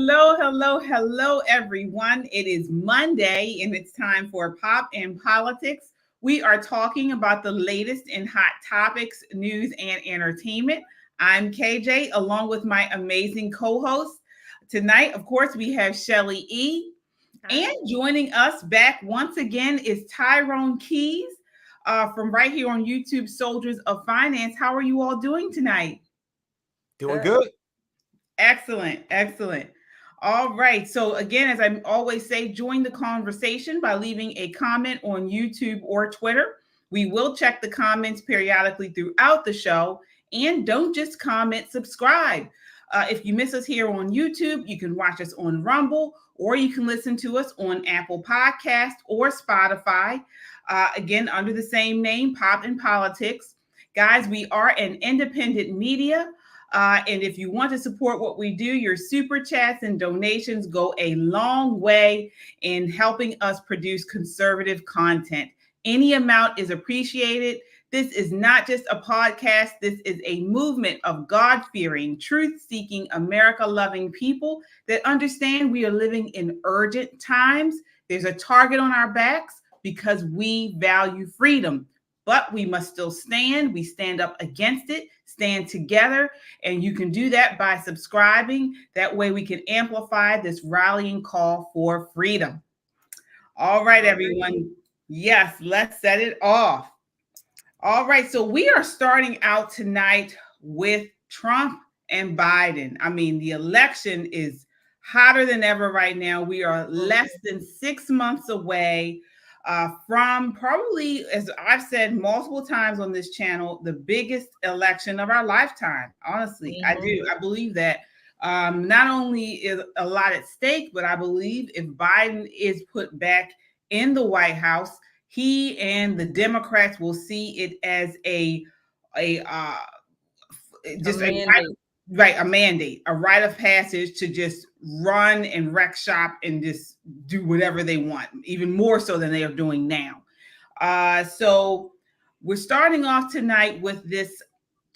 Hello, everyone. It is Monday and it's time for Pop and Politics. We are talking about the latest in hot topics, news, and entertainment. I'm KJ, along with my amazing co-host. Tonight, of course, we have Shelly E. And joining us back once again is Tyrone Keys from right here on YouTube, Soldiers of Finance. How are you all doing tonight? Doing good. Excellent. All right. So again, as I always say, join the conversation by leaving a comment on YouTube or Twitter. We will check the comments periodically throughout the show. And don't just comment, subscribe. If you miss us here on YouTube, you can watch us on Rumble, or you can listen to us on Apple Podcast or Spotify. Again, under the same name, Pop and Politics. Guys, we are an independent media. And if you want to support what we do, your super chats and donations go a long way in helping us produce conservative content. Any amount is appreciated. This is not just a podcast. This is a movement of God-fearing, truth-seeking, America-loving people that understand we are living in urgent times. There's a target on our backs because we value freedom. But we must still stand. We stand up against it, stand together. And you can do that by subscribing. That way we can amplify this rallying call for freedom. All right, everyone. Yes, let's set it off. All right. So we are starting out tonight with Trump and Biden. I mean, the election is hotter than ever right now. We are less than 6 months away from probably, as I've said multiple times on this channel, the biggest election of our lifetime. Honestly, I believe that. Not only is a lot at stake, but I believe if Biden is put back in the White House, he and the Democrats will see it as a mandate, a rite of passage to just run and wreck shop and just do whatever they want, even more so than they are doing now. So we're starting off tonight with this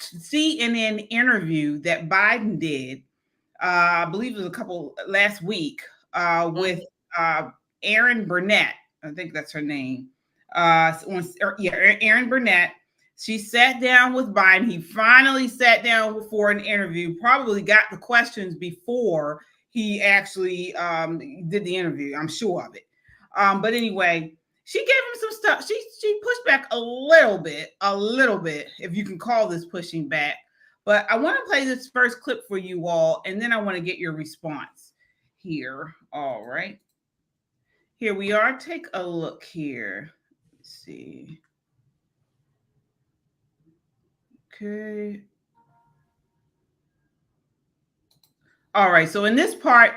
CNN interview that Biden did. I believe it was a couple last week with Erin Burnett. I think that's her name. Erin Burnett. She sat down with Biden. He finally sat down for an interview, probably got the questions before he actually did the interview. I'm sure of it. But anyway, she gave him some stuff. She pushed back a little bit, if you can call this pushing back. But I want to play this first clip for you all, and then I want to get your response here. All right. Here we are. Take a look here. Let's see. Okay. All right. So in this part,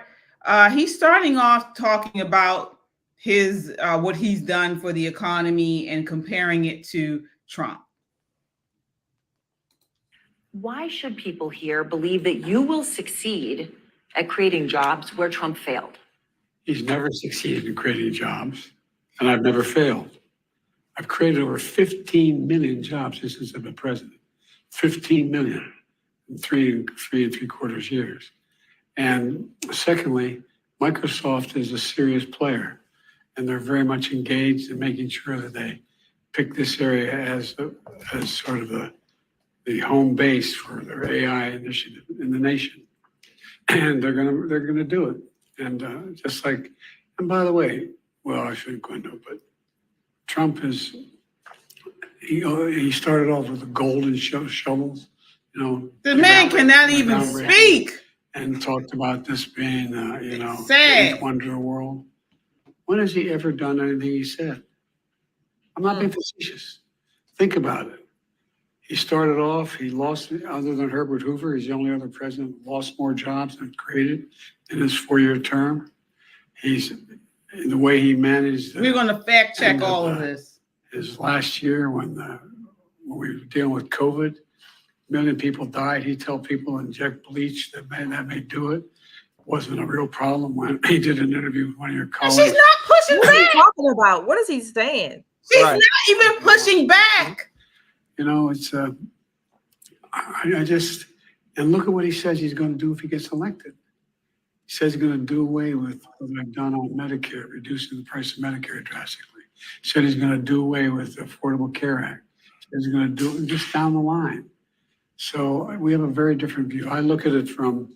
he's starting off talking about his what he's done for the economy and comparing it to Trump. Why should people here believe that you will succeed at creating jobs where Trump failed? He's never succeeded in creating jobs, and I've never failed. I've created over 15 million jobs since I've been president. 15 million in three and three quarters years. And secondly, Microsoft is a serious player, and they're very much engaged in making sure that they pick this area as sort of the home base for their AI initiative in the nation. And they're gonna do it. And just like, and by the way, well, I shouldn't go into it, but Trump is, he started off with the golden shovels, you know. The man cannot even speak. And talked about this being, sad. The eighth wonder of the world. When has he ever done anything he said? I'm not being facetious. Think about it. He started off, he lost, other than Herbert Hoover, he's the only other president who lost more jobs than created in his 4-year term. He's, the way he managed. We're going to fact check all of this. His last year when we were dealing with COVID, 1 million people died. He'd tell people inject bleach, that may do it. Wasn't a real problem. When he did an interview with one of your colleagues. She's not pushing back. What is he talking about? What is he saying? She's not even pushing back. You know, it's, I just, and look at what he says he's going to do if he gets elected. He says he's going to do away with what I've done on Medicare, reducing the price of Medicare drastically. Said he's going to do away with the Affordable Care Act. Said he's going to do it just down the line. So we have a very different view. I look at it from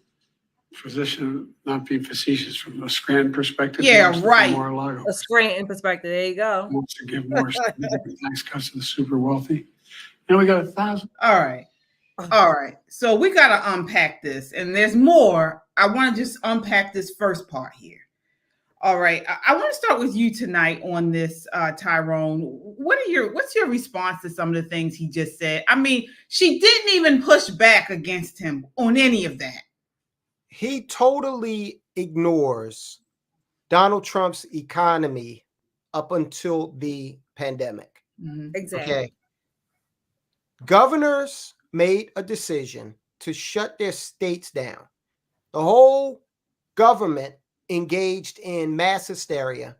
physician, not being facetious, from a Scranton perspective. Yeah, right. Mar-a-Lago. A Scranton perspective. There you go. Wants to give more significant tax cuts to the super wealthy. And we got 1,000. All right. All right. So we got to unpack this, and there's more. I want to just unpack this first part here. All right. I want to start with you tonight on this, Tyrone. What's your response to some of the things he just said? I mean, she didn't even push back against him on any of that. He totally ignores Donald Trump's economy up until the pandemic. Mm-hmm. Exactly. Okay. Governors made a decision to shut their states down. The whole government engaged in mass hysteria,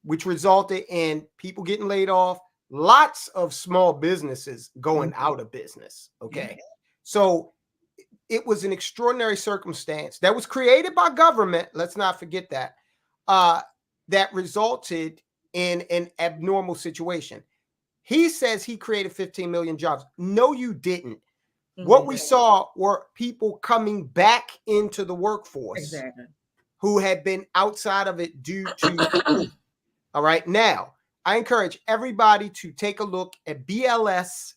which resulted in people getting laid off, lots of small businesses going out of business. Okay. So it was an extraordinary circumstance that was created by government. Let's not forget that, that resulted in an abnormal situation. He says he created 15 million jobs. No, you didn't. What we saw were people coming back into the workforce who had been outside of it due to. All right. Now, I encourage everybody to take a look at BLS.gov.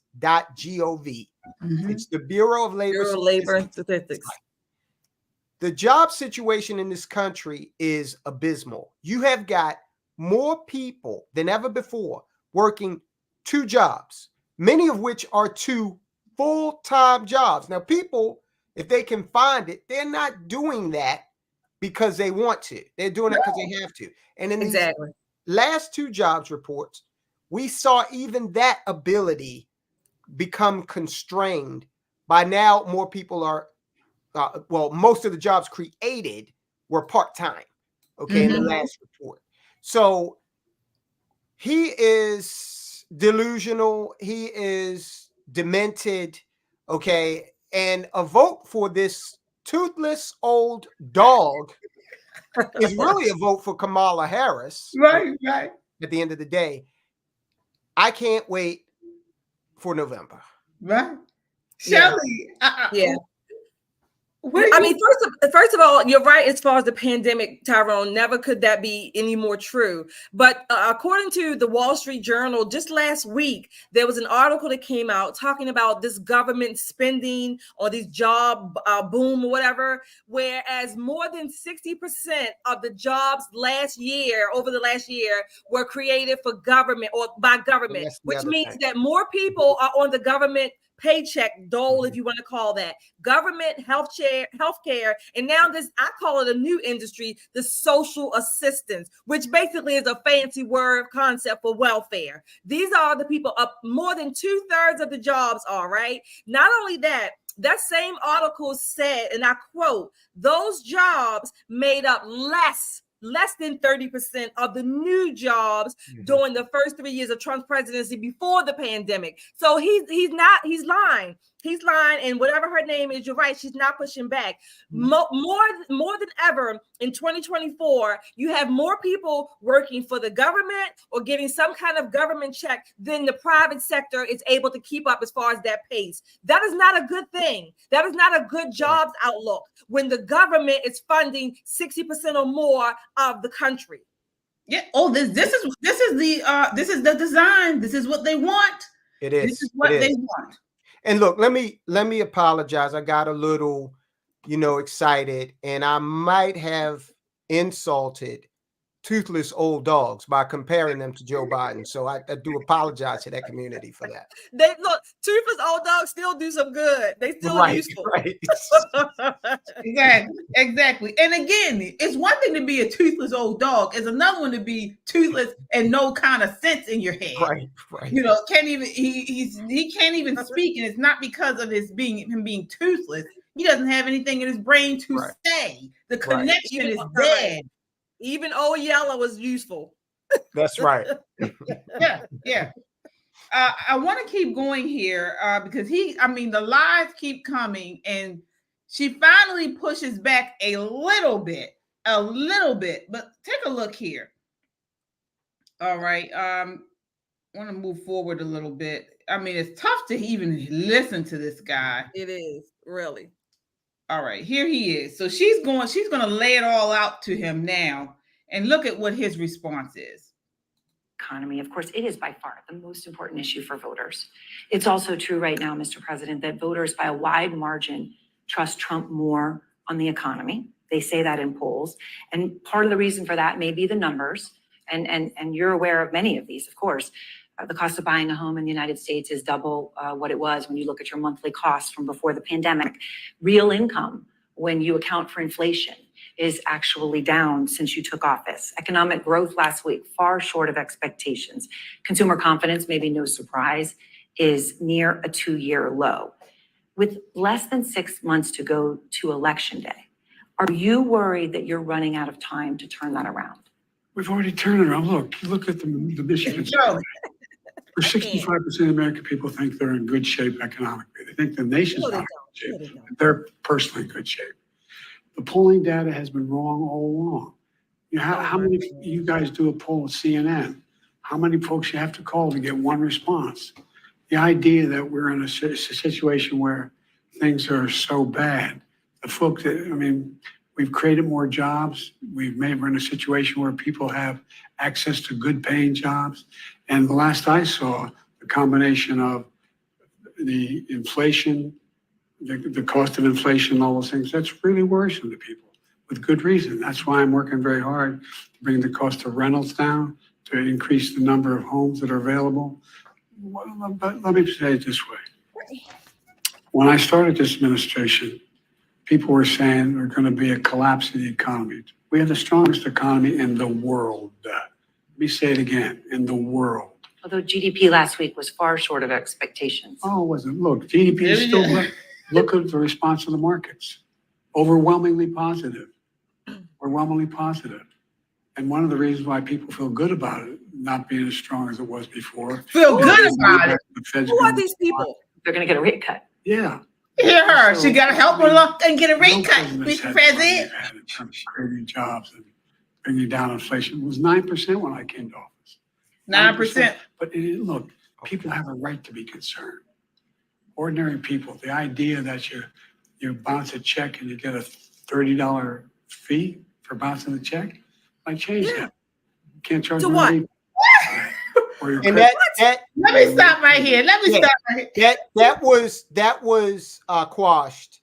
It's the Bureau of Labor Statistics. The job situation in this country is abysmal. You have got more people than ever before working 2 jobs, many of which are 2 full-time jobs. Now, people, if they can find it, they're not doing that because they want to. They're doing it because they have to. And in these last 2 jobs reports, we saw even that ability become constrained. By now, more people are, most of the jobs created were part-time, in the last report. So he is delusional. He is demented, and a vote for this toothless old dog is really a vote for Kamala Harris. Right. At the end of the day, I can't wait for November. Right. Shelley. I mean, first of all, you're right as far as the pandemic, Tyrone. Never could that be any more true. But according to the Wall Street Journal, just last week, there was an article that came out talking about this government spending or these job boom or whatever, whereas more than 60% of the jobs over the last year, were created for government or by government, which means that more people are on the government paycheck dole, if you want to call that, government healthcare, and now this, I call it a new industry, the social assistance, which basically is a fancy word concept for welfare. These are the people up more than 2/3 of the jobs are, right? Not only that, that same article said, and I quote, those jobs made up less than 30% of the new jobs during the first 3 years of Trump's presidency before the pandemic. So he's lying. He's lying, and whatever her name is, you're right, she's not pushing back. More than ever in 2024, you have more people working for the government or getting some kind of government check than the private sector is able to keep up as far as that pace. That is not a good thing. That is not a good jobs outlook when the government is funding 60% or more of the country. Yeah. Oh, this is the design. This is what they want. It is. This is what they want. And look, let me apologize. I got a little, excited, and I might have insulted toothless old dogs by comparing them to Joe Biden. So I do apologize to that community for that. Toothless old dogs still do some good. They still are useful. Right. Exactly. And again, it's one thing to be a toothless old dog. It's another one to be toothless and no kind of sense in your head. Right. Can't even he can't even speak, and it's not because of him being toothless. He doesn't have anything in his brain to say. The connection is dead. Even old Yellow was useful. That's right. Yeah. I want to keep going here because the lies keep coming, and she finally pushes back a little bit a little bit, but take a look here. All right. Want to move forward a little bit. I mean, it's tough to even listen to this guy. It is really. All right, here he is. So she's going to lay it all out to him now, and look at what his response is. Economy, of course, it is by far the most important issue for voters. It's also true right now, Mr. President, that voters by a wide margin trust Trump more on the economy. They say that in polls. And part of the reason for that may be the numbers. And you're aware of many of these, of course. The cost of buying a home in the United States is double what it was when you look at your monthly costs from before the pandemic. Real income, when you account for inflation, is actually down since you took office. Economic growth last week, far short of expectations. Consumer confidence, maybe no surprise, is near a 2-year low. With less than 6 months to go to Election Day, are you worried that you're running out of time to turn that around? We've already turned it around. Look at the Michigan survey. For 65% of American people think they're in good shape economically. They think the nation's not in good shape. They're personally in good shape. The polling data has been wrong all along. You know, how many you guys do a poll at CNN? How many folks you have to call to get one response? The idea that we're in a situation where things are so bad, the folks that, I mean, we've created more jobs. We're in a situation where people have access to good paying jobs. And the last I saw, the combination of the inflation, the cost of inflation, all those things, that's really worrisome to people with good reason. That's why I'm working very hard to bring the cost of rentals down, to increase the number of homes that are available. But let me say it this way. When I started this administration, people were saying there's going to be a collapse in the economy. We have the strongest economy in the world. Let me say it again, in the world. Although GDP last week was far short of expectations. Oh, it wasn't. Look, GDP is still, look at the response of the markets. Overwhelmingly positive. Overwhelmingly positive. And one of the reasons why people feel good about it, not being as strong as it was before. Feel good about it. Who are these people? They're going to get a rate cut. Yeah. Hear her. She got to help her look and get a rate cut, Mr. President. In terms of creating jobs and bringing down inflation, it was 9% when I came to office. 9%. But look, people have a right to be concerned. Ordinary people, the idea that you bounce a check and you get a $30 fee for bouncing the check, I changed that. You can't charge To what? And that let me stop right here. That was quashed.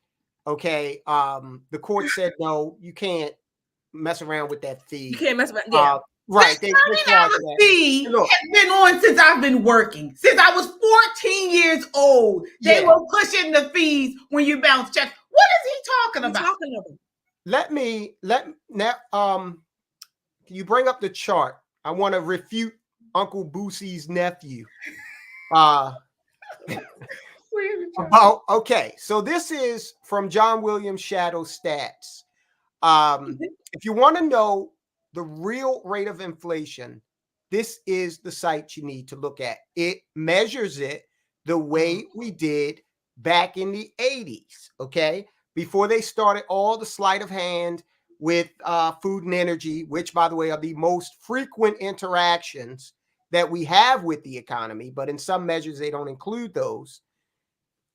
Okay. The court said no, you can't mess around with that fee. You can't mess around. Yeah. Right. They fee has been on since I've been working. Since I was 14 years old, they were pushing the fees when you bounce checks. What is he talking about? You bring up the chart. I want to refute Uncle Boosie's nephew. Okay, so this is from John Williams Shadow Stats. If you want to know the real rate of inflation, this is the site you need to look at. It measures it the way we did back in the 80s, okay? Before they started all the sleight of hand with food and energy, which, by the way, are the most frequent interactions that we have with the economy, but in some measures, they don't include those.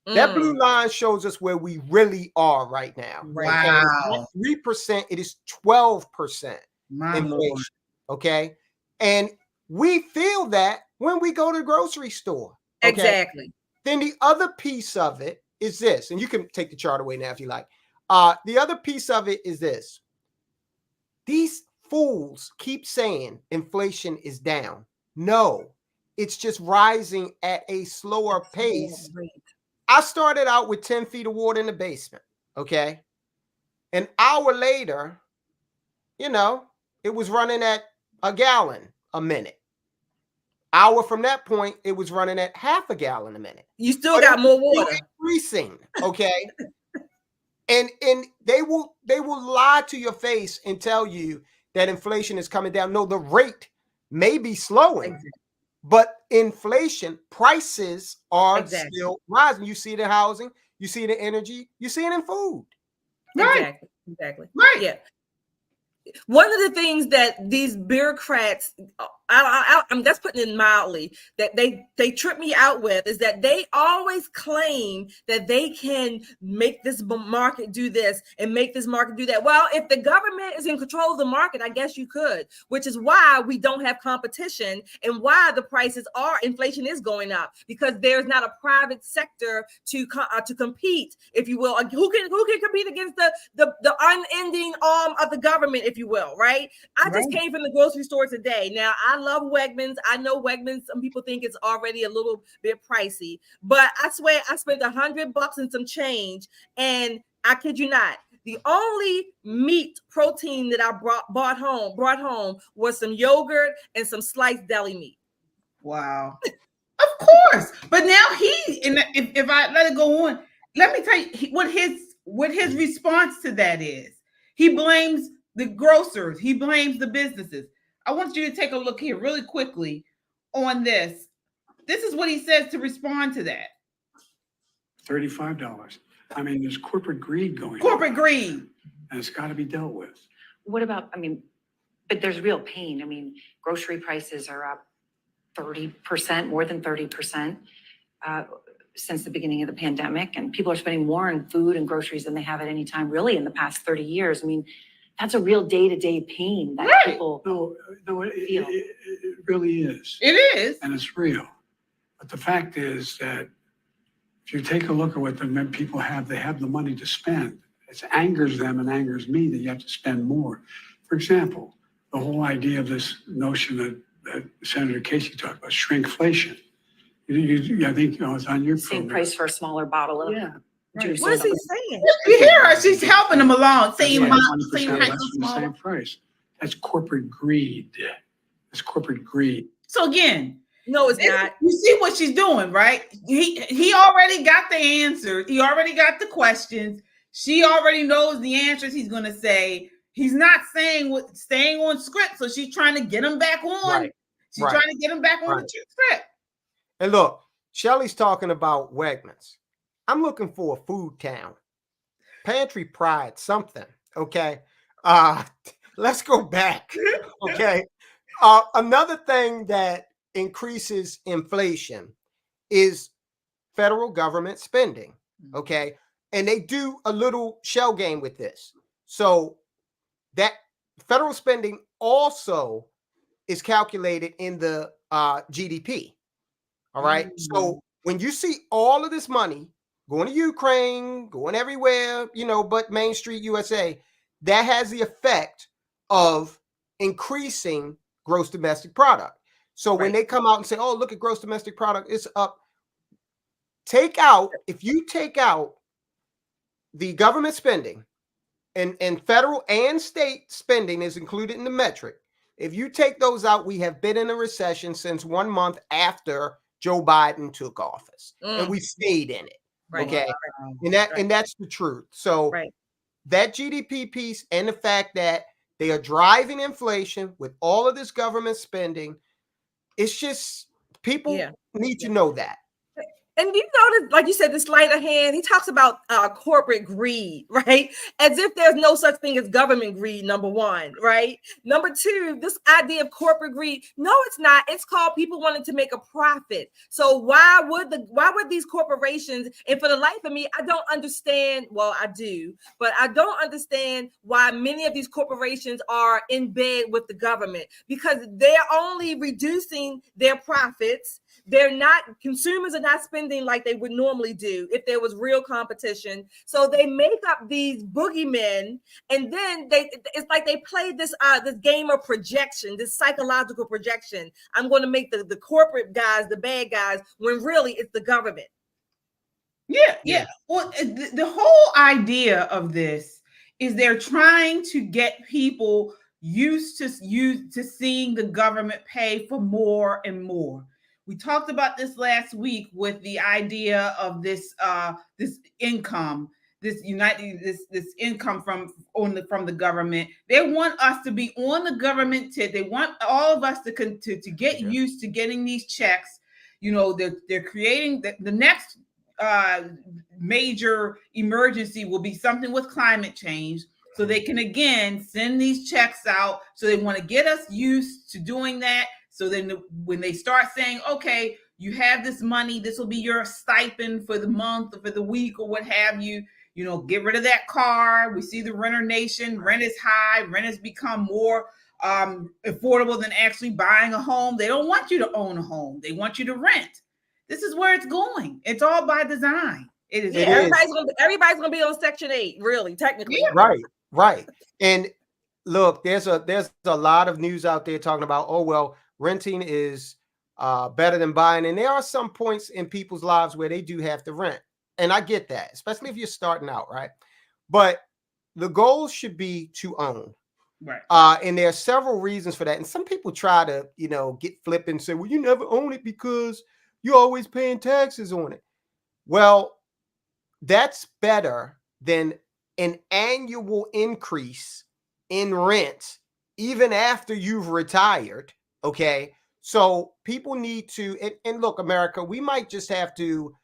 That blue line shows us where we really are right now. Wow. 3%, it is 12% inflation, okay? And we feel that when we go to the grocery store. Okay? Exactly. Then the other piece of it is this, and you can take the chart away now if you like. The other piece of it is this. These fools keep saying inflation is down. No, it's just rising at a slower pace. I started out with 10 feet of water in the basement, okay? An hour later, you know, it was running at a gallon a minute. Hour from that point, it was running at half a gallon a minute. You still got more water. Increasing, okay? and they will lie to your face and tell you that inflation is coming down. No, the rate may be slowing, but inflation, prices are still rising. You see it in housing, you see it in energy, you see it in food. Right. Exactly. Right. Yeah. one of the things that these bureaucrats, I'm just putting it mildly, that they trip me out with is that they always claim that they can make this market do this and make this market do that. Well, if the government is in control of the market, I guess you could, which is why we don't have competition and why the prices inflation is going up, because there's not a private sector to compete, if you will. Who can compete against the unending arm of the government, if you will, right? I just came from the grocery store today. Now, I love Wegmans. I know Wegmans, some people think it's already a little bit pricey, but I swear I spent $100 and some change, and I kid you not, the only meat protein that I brought home was some yogurt and some sliced deli meat. Wow. Of course. But now if I let it go on, let me tell you what his response to that is. He blames the grocers. He blames the businesses. I want you to take a look here really quickly on this. This is what he says to respond to that. $35. I mean, there's corporate greed going on. Corporate greed. And it's got to be dealt with. What about, but there's real pain. Grocery prices are up 30%, more than 30% since the beginning of the pandemic. And people are spending more on food and groceries than they have at any time really in the past 30 years. That's a real day-to-day pain that people No, feel. it really is. It is. And it's real. But the fact is that if you take a look at what the people have, they have the money to spend. It angers them and angers me that you have to spend more. For example, the whole idea of this notion that Senator Casey talked about, shrinkflation. I think it's on your Same program. price for a smaller bottle of juice. What is he saying? You hear her. She's helping him along. Same That's amount, 20% same less height, than the smaller. same price. That's corporate greed. That's corporate greed. So again, No, it's not. you see what she's doing, right? He already got the answers. He already got the questions. She already knows the answers he's going to say. He's not staying on script, so she's trying to get him back on. Right. She's trying to get him back on the script. And look, Shelly's talking about Wegmans. I'm looking for a food town. Pantry Pride, something. Okay. Let's go back. Okay. Another thing that increases inflation is federal government spending. Okay. And they do a little shell game with this. So that federal spending also is calculated in the GDP. All right. So when you see all of this money going to Ukraine, going everywhere, but Main Street USA, that has the effect of increasing gross domestic product. So when they come out and say, oh, look at gross domestic product, it's up. If you take out the government spending and federal and state spending is included in the metric. If you take those out, we have been in a recession since 1 month after Joe Biden took office, and we stayed in it. Right. Okay. And that's the truth. So that GDP piece and the fact that they are driving inflation with all of this government spending, it's just people need to know that. And you notice, like you said, the sleight of hand, he talks about corporate greed, right? As if there's no such thing as government greed, number one, right? Number two, this idea of corporate greed, no, it's not. It's called people wanting to make a profit. So why would these corporations, and for the life of me, I don't understand, well, I do, but I don't understand why many of these corporations are in bed with the government, because they're only reducing their profits. Consumers are not spending like they would normally do if there was real competition. So they make up these boogeymen, and then it's like they play this game of projection, this psychological projection. I'm going to make the corporate guys the bad guys when really it's the government. Yeah. Well, the whole idea of this is they're trying to get people used to seeing the government pay for more and more. We talked about this last week with the idea of this income, this income from the government. They want us to be on the government tip. They want all of us to get used to getting these checks. They're creating the next major emergency will be something with climate change. so they can again send these checks out. So they want to get us used to doing that. So then when they start saying, okay, you have this money, this will be your stipend for the month or for the week or what have you, get rid of that car. We see the renter nation, rent is high, rent has become more affordable than actually buying a home. They don't want you to own a home. They want you to rent. This is where it's going. It's all by design. It is. Everybody's gonna be on Section 8, really, technically. Yeah. Right. And look, there's a lot of news out there talking about, oh, well, renting is better than buying. And there are some points in people's lives where they do have to rent. And I get that, especially if you're starting out, right? But the goal should be to own. Right. And there are several reasons for that. And some people try to, get flippant and say, well, you never own it because you're always paying taxes on it. Well, that's better than an annual increase in rent, even after you've retired. Okay. So people need to, and look, America, we might just have to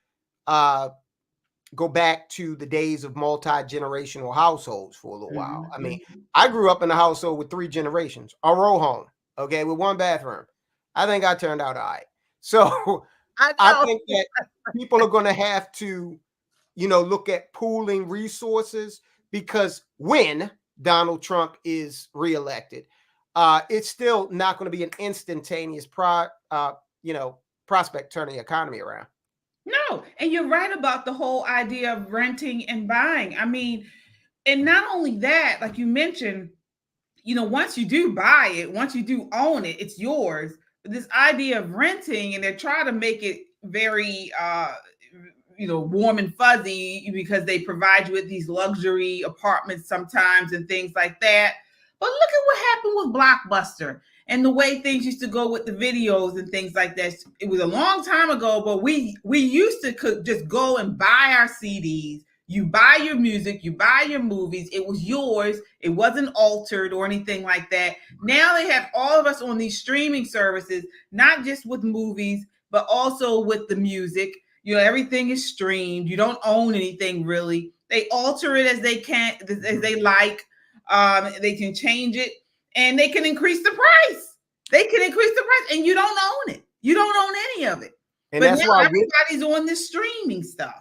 go back to the days of multi-generational households for a little while. I mean, I grew up in a household with 3 generations, a row home, okay, with 1 bathroom. I think I turned out all right. So I think that people are going to have to, look at pooling resources, because when Donald Trump is reelected, it's still not going to be an instantaneous prospect turning the economy around. No, and you're right about the whole idea of renting and buying. I mean, and not only that, like you mentioned, once you do buy it, once you do own it, it's yours. But this idea of renting, and they're trying to make it very, warm and fuzzy because they provide you with these luxury apartments sometimes and things like that. But look at what happened with Blockbuster and the way things used to go with the videos and things like that. It was a long time ago, but we used to just go and buy our CDs. You buy your music, you buy your movies. It was yours. It wasn't altered or anything like that. Now they have all of us on these streaming services, not just with movies, but also with the music. Everything is streamed. You don't own anything really. They alter it as they can, as they like. They can change it, and they can increase the price. And you don't own it. You don't own any of it. And but that's now why everybody's on this streaming stuff.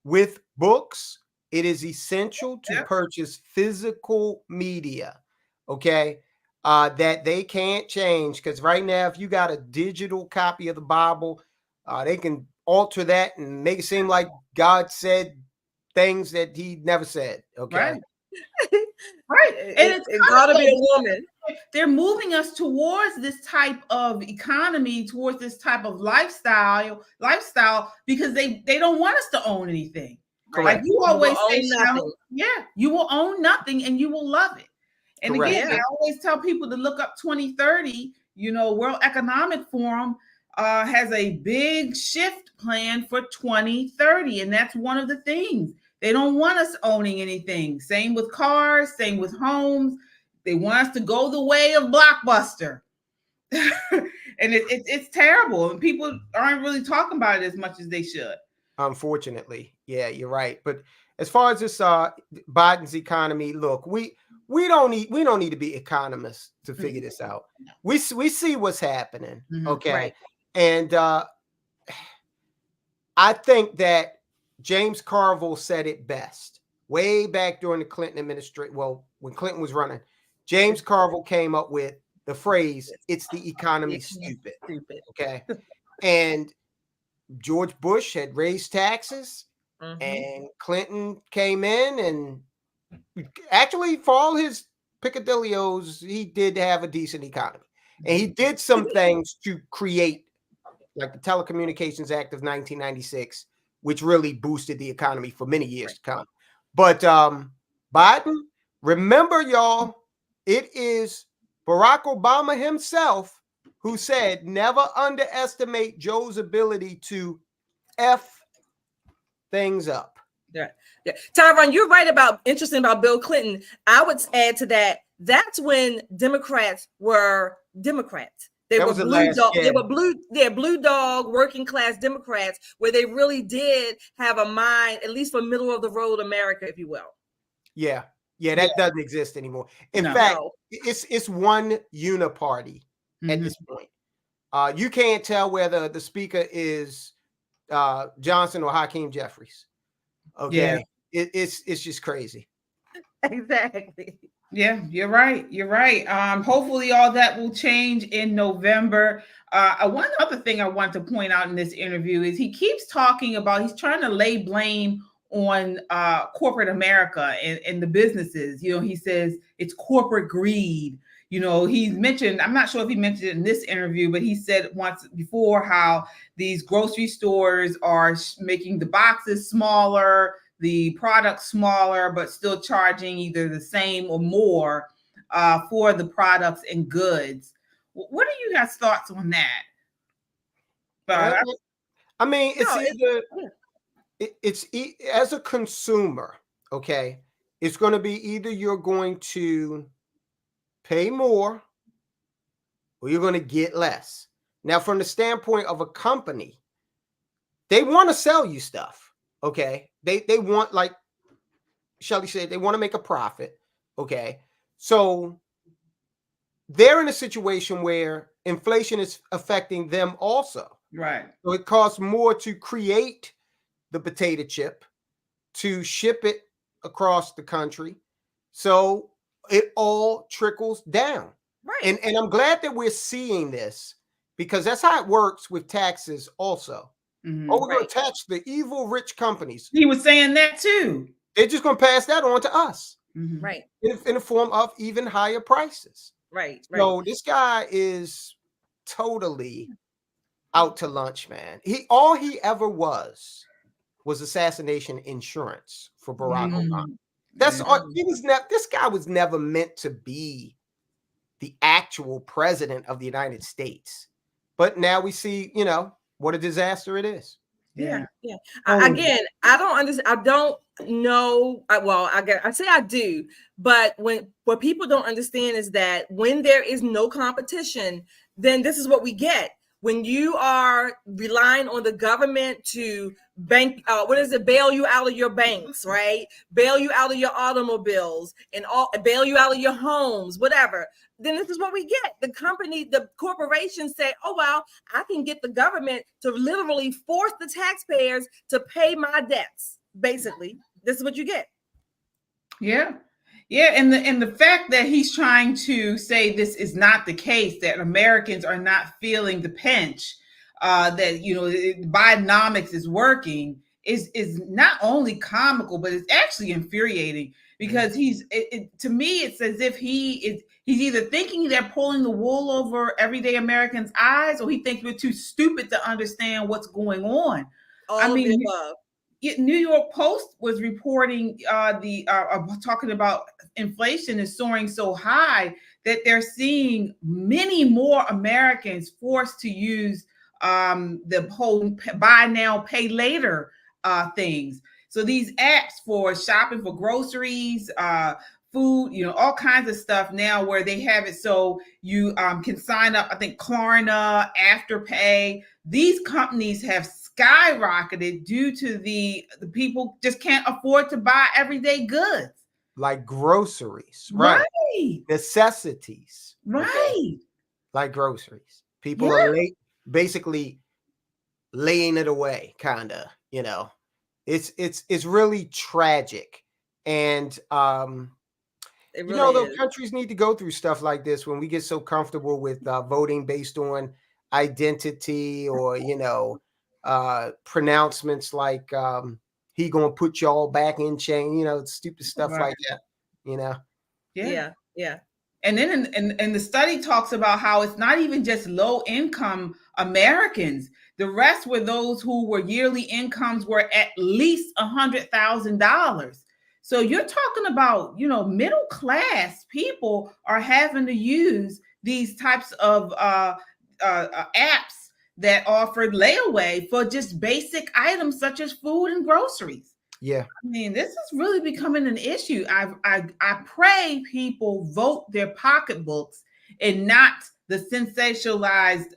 With books, it is essential to purchase physical media, okay, that they can't change. Because right now, if you got a digital copy of the Bible, they can alter that and make it seem like God said things that he never said, okay? Right. And it's got to be a woman. They're moving us towards this type of economy, towards this type of lifestyle, because they don't want us to own anything. Correct. Like you always say, you will own nothing and you will love it. And again, I always tell people to look up 2030. World Economic Forum has a big shift plan for 2030, and that's one of the things. They don't want us owning anything. Same with cars, same with homes. They want us to go the way of Blockbuster. And it's terrible. And people aren't really talking about it as much as they should. Unfortunately. Yeah, you're right. But as far as this Biden's economy, look, we don't need to be economists to figure this out. We see what's happening. Okay. Right. And I think that James Carville said it best way back during the Clinton administration. Well, when Clinton was running, James Carville came up with the phrase, "It's the economy, stupid." Okay. And George Bush had raised taxes, and Clinton came in, and actually for all his picadillos, he did have a decent economy. And he did some things to create, like the Telecommunications Act of 1996, which really boosted the economy for many years to come. But Biden, remember, y'all, it is Barack Obama himself who said, never underestimate Joe's ability to F things up. Yeah. Tyrone, you're right interesting about Bill Clinton. I would add to that, that's when Democrats were Democrats. They were blue dog, working class Democrats, where they really did have a mind, at least for middle of the road America, if you will. Yeah. Yeah, that doesn't exist anymore. In No. fact, No. it's one uniparty at Mhm. this point. You can't tell whether the speaker is Johnson or Hakeem Jeffries. Okay, it's just crazy. Exactly. Yeah, you're right. You're right. Hopefully all that will change in November. One other thing I want to point out in this interview is he keeps talking about, he's trying to lay blame on corporate America and the businesses. You know, he says it's corporate greed. You know, he's mentioned, I'm not sure if he mentioned it in this interview, but he said once before how these grocery stores are making the boxes smaller, the product smaller, but still charging either the same or more for the products and goods. What are you guys' thoughts on that? Uh, I mean, it's No, either as a consumer, okay, it's going to be either you're going to pay more or you're going to get less. Now, from the standpoint of a company, they want to sell you stuff, okay? They want, like Shelly said, they want to make a profit, okay? So they're in a situation where inflation is affecting them also. Right. So it costs more to create the potato chip, to ship it across the country. So it all trickles down. right. And I'm glad that we're seeing this, because that's how it works with taxes also. Mhm. Oh, we're going Right. to tax the evil rich companies. He was saying that too. They're just going to pass that on to us Mhm. Right. in the form of even higher prices. Right. Right. So this guy is totally out to lunch, man. All he ever was assassination insurance for Barack Mhm. Obama. That's Yeah. all. This guy was never meant to be the actual president of the United States. But now we see, what a disaster it is. Yeah. Yeah. Totally. Again, I don't understand. I don't know. Well, I say I do, but what people don't understand is that when there is no competition, then this is what we get. When you are relying on the government to bail you out of your banks, right? Bail you out of your automobiles and bail you out of your homes, whatever. Then this is what we get. The corporations say, oh, well, I can get the government to literally force the taxpayers to pay my debts. Basically, this is what you get. Yeah. Yeah, and the fact that he's trying to say this is not the case, that Americans are not feeling the pinch, that Bidenomics is working, is not only comical, but it's actually infuriating, because to me it's as if he's either thinking they're pulling the wool over everyday Americans' eyes, or he thinks we're too stupid to understand what's going on. All of the above. New York Post was reporting talking about inflation is soaring so high that they're seeing many more Americans forced to use the whole buy now, pay later things. So these apps for shopping for groceries, food, all kinds of stuff now, where they have it so you can sign up. I think Klarna, Afterpay. These companies have skyrocketed due to the people just can't afford to buy everyday goods, like groceries, right? Necessities, Right. Okay? Like groceries. People are basically laying it away, kind of. It's really tragic, and It really the is. countries need to go through stuff like this when we get so comfortable with voting based on identity, or pronouncements like he gonna put y'all back in chain, stupid stuff Right. like that. Yeah. And then and the study talks about how it's not even just low income Americans. The rest were those who were yearly incomes were at least $100,000. So you're talking about, middle class people are having to use these types of apps that offer layaway for just basic items such as food and groceries. Yeah. I mean, this is really becoming an issue. I pray people vote their pocketbooks and not the sensationalized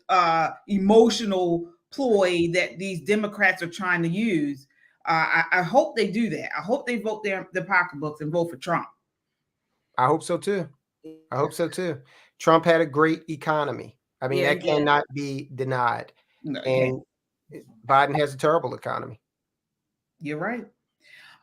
emotional ploy that these Democrats are trying to use. I hope they do that. I hope they vote their pocketbooks and vote for Trump. I hope so too. I hope so too. Trump had a great economy. I mean, Yeah, that he did. cannot be denied. No, And Biden has a terrible economy. you're right.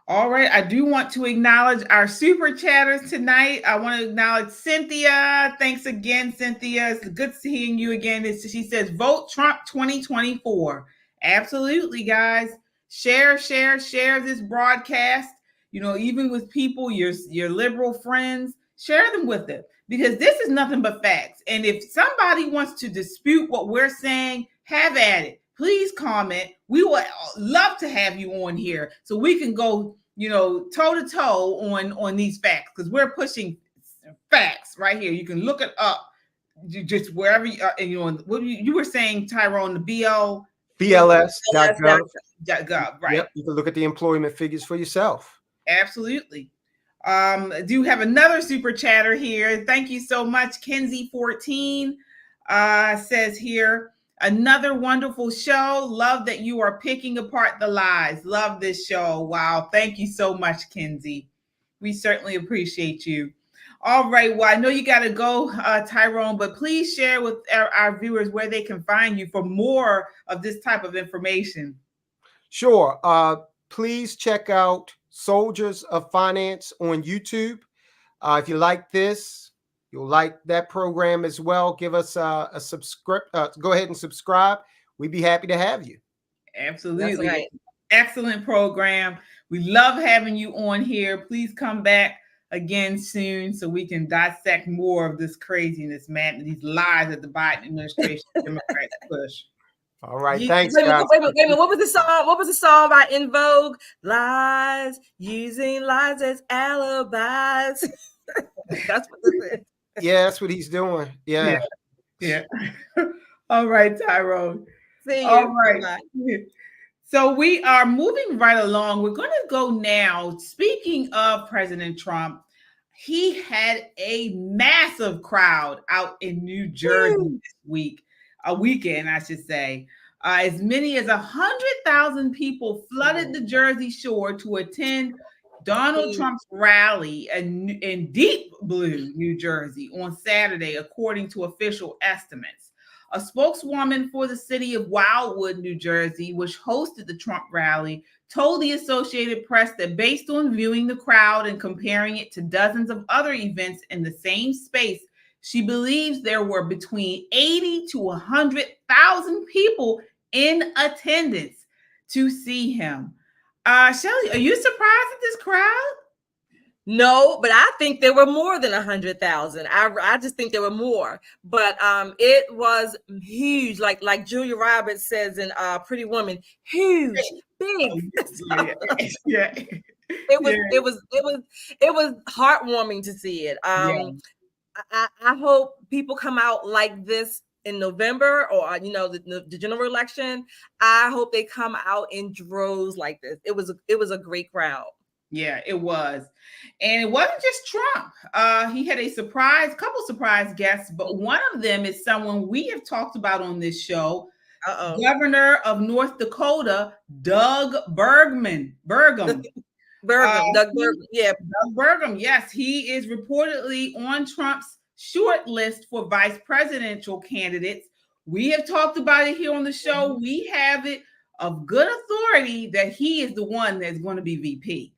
All right. I do want to acknowledge our super chatters tonight. I want to acknowledge Cynthia. Thanks again, Cynthia. It's good seeing you again. She says, vote Trump 2024. Absolutely, guys. Share this broadcast. You know, even with people, your liberal friends, share them with them because this is nothing but facts. And if somebody wants to dispute what we're saying, have at it. Please comment. We would love to have you on here so we can go, toe to toe on these facts because we're pushing facts right here. You can look it up, just wherever you are. And what you were saying, Tyrone, the BLS.gov. Gov, right? Yep, you can look at the employment figures for yourself. Absolutely. I do have another super chatter here. Thank you so much. Kenzie14 says here, another wonderful show. Love that you are picking apart the lies. Love this show. Wow. Thank you so much, Kenzie. We certainly appreciate you. All right. Well, I know you got to go, Tyrone, but please share with our viewers where they can find you for more of this type of information. Sure. Please check out Soldiers of Finance on YouTube. If you like this, you'll like that program as well. Give us a subscribe. Go ahead and subscribe. We'd be happy to have you. Absolutely. That's right. Excellent program. We love having you on here. Please come back again soon so we can dissect more of this craziness, man, these lies that the Biden administration Democrats push. All right. Thanks, wait, guys. wait a minute. What was the song? What was the song by In Vogue? Lies, using lies as alibis. That's what this is. Yeah, that's what he's doing. Yeah. All right, Tyrone. See you. All right. Bye-bye. So we are moving right along. We're going to go now. Speaking of President Trump, he had a massive crowd out in New Jersey this weekend, I should say. As many as 100,000 people flooded the Jersey Shore to attend Donald Trump's rally in Deep Blue, New Jersey on Saturday, according to official estimates. A spokeswoman for the city of Wildwood, New Jersey, which hosted the Trump rally, told the Associated Press that based on viewing the crowd and comparing it to dozens of other events in the same space, she believes there were between 80 to 100,000 people in attendance to see him. Shelley, are you surprised at this crowd? No, but I think there were more than 100,000. I just think there were more, but it was huge. Like Julia Roberts says in Pretty Woman, huge, big. Yeah. It was heartwarming to see it. I hope people come out like this in November or the general election. I hope they come out in droves like this. It was a great crowd. Yeah, it was. And it wasn't just Trump. He had a couple surprise guests, but one of them is someone we have talked about on this show. Governor of North Dakota, Doug Burgum. Doug Burgum. Yeah. Doug Burgum. Yes, he is reportedly on Trump's short list for vice presidential candidates. We have talked about it here on the show. We have it of good authority that he is the one that's going to be VP.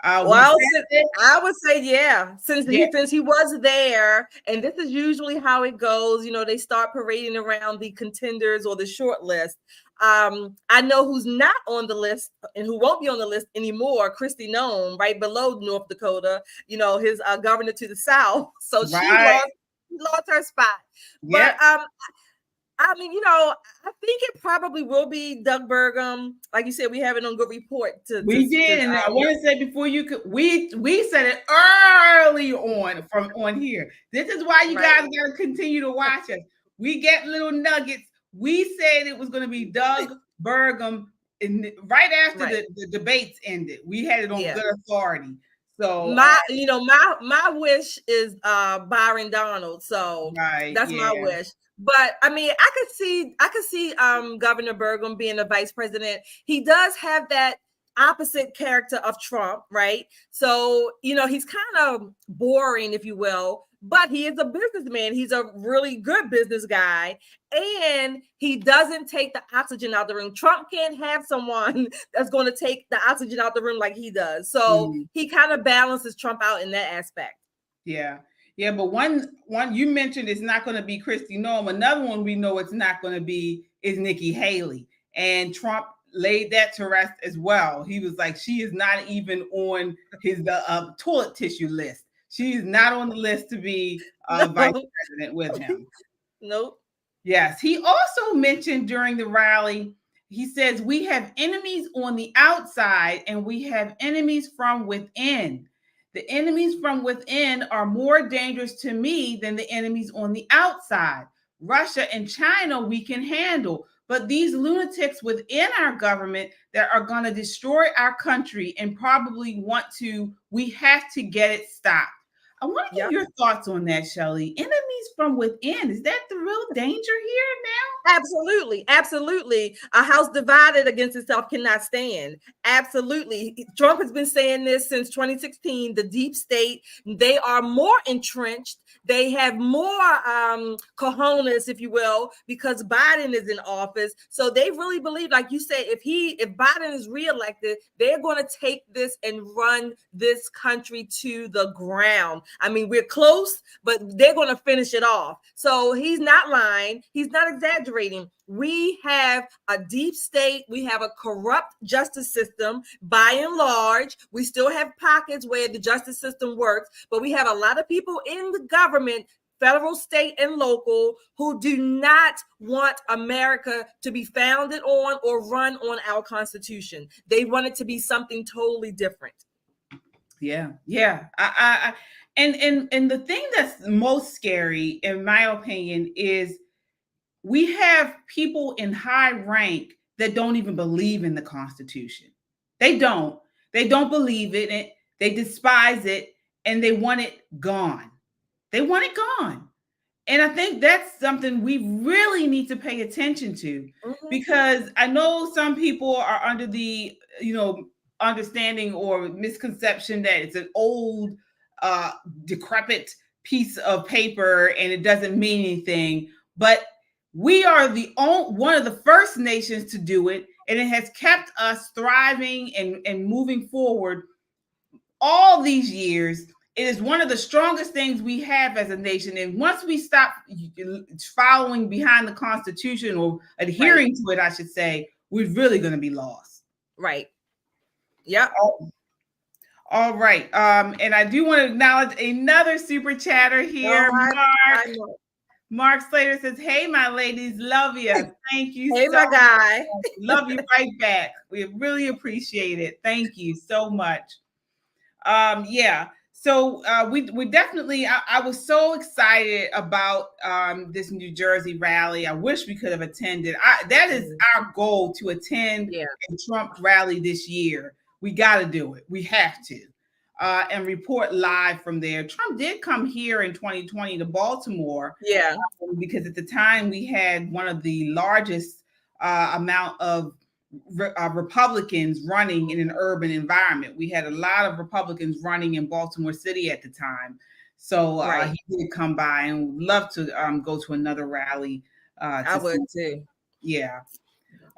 I would say, since he was there, and this is usually how it goes. They start parading around the contenders or the short list. I know who's not on the list and who won't be on the list anymore. Kristi Noem, right below North Dakota. His governor to the south. So she lost her spot. But I think it probably will be Doug Burgum. Like you said, we have it on Good Report. We did, and I want to say before you could, we said it early on here. This is why you guys got to continue to watch us. We get little nuggets. We said it was going to be Doug Burgum, right after the debates ended. We had it on good authority. So my wish is Byron Donald. So that's my wish. But I mean, I could see Governor Burgum being a vice president. He does have that opposite character of Trump, right? So, he's kind of boring, if you will, but he is a businessman. He's a really good business guy, and he doesn't take the oxygen out the room. Trump can't have someone that's going to take the oxygen out the room like he does. So he kind of balances Trump out in that aspect. Yeah. Yeah, but one you mentioned it's not going to be Kristi Noem. Another one we know it's not going to be is Nikki Haley. And Trump laid that to rest as well. He was like, she is not even on his toilet tissue list. She is not on the list to be vice president with him. Nope. Yes. He also mentioned during the rally, he says, we have enemies on the outside and we have enemies from within. The enemies from within are more dangerous to me than the enemies on the outside. Russia and China we can handle, but these lunatics within our government that are going to destroy our country and probably we have to get it stopped. I want to get your thoughts on that, Shelley. Enemies from within, is that the real danger here now? Absolutely. Absolutely. A house divided against itself cannot stand. Absolutely. Trump has been saying this since 2016. The deep state, they are more entrenched. They have more cojones, if you will, because Biden is in office. So they really believe, like you said, if Biden is reelected, they're going to take this and run this country to the ground. I mean, we're close, but they're going to finish it off. So he's not lying. He's not exaggerating. We have a deep state. We have a corrupt justice system. By and large, we still have pockets where the justice system works, but we have a lot of people in the government, federal, state, and local, who do not want America to be founded on or run on our Constitution. They want it to be something totally different. Yeah. And the thing that's most scary, in my opinion, is we have people in high rank that don't even believe in the Constitution. They don't believe it, and they despise it, and they want it gone. They want it gone. And I think that's something we really need to pay attention to, because I know some people are under the, understanding or misconception that it's an old, decrepit piece of paper and it doesn't mean anything. But we are one of the first nations to do it, and it has kept us thriving and moving forward all these years. It is one of the strongest things we have as a nation. And once we stop following behind the Constitution, or adhering to it, I should say, we're really going to be lost. Right. Yep. All right. And I do want to acknowledge another super chatter here. Mark Slater says, hey, my ladies, love you. Thank you. Hey, my guy. Love you right back. We really appreciate it. Thank you so much. So we definitely, I was so excited about this New Jersey rally. I wish we could have attended. That is our goal, to attend a Trump rally this year. We got to do it. We have to. And report live from there. Trump did come here in 2020 to Baltimore. Yeah. Because at the time we had one of the largest amount of Republicans running in an urban environment. We had a lot of Republicans running in Baltimore City at the time. So he did come by, and would love to go to another rally. I would too. Yeah.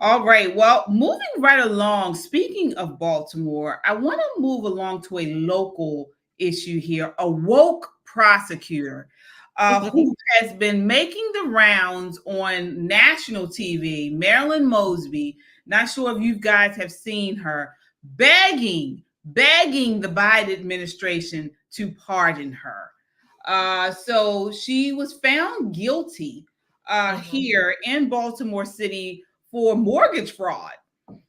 All right. Well, moving right along, speaking of Baltimore, I want to move along to a local issue here. A woke prosecutor who has been making the rounds on national TV, Marilyn Mosby. Not sure if you guys have seen her, begging the Biden administration to pardon her. So she was found guilty here in Baltimore City for mortgage fraud.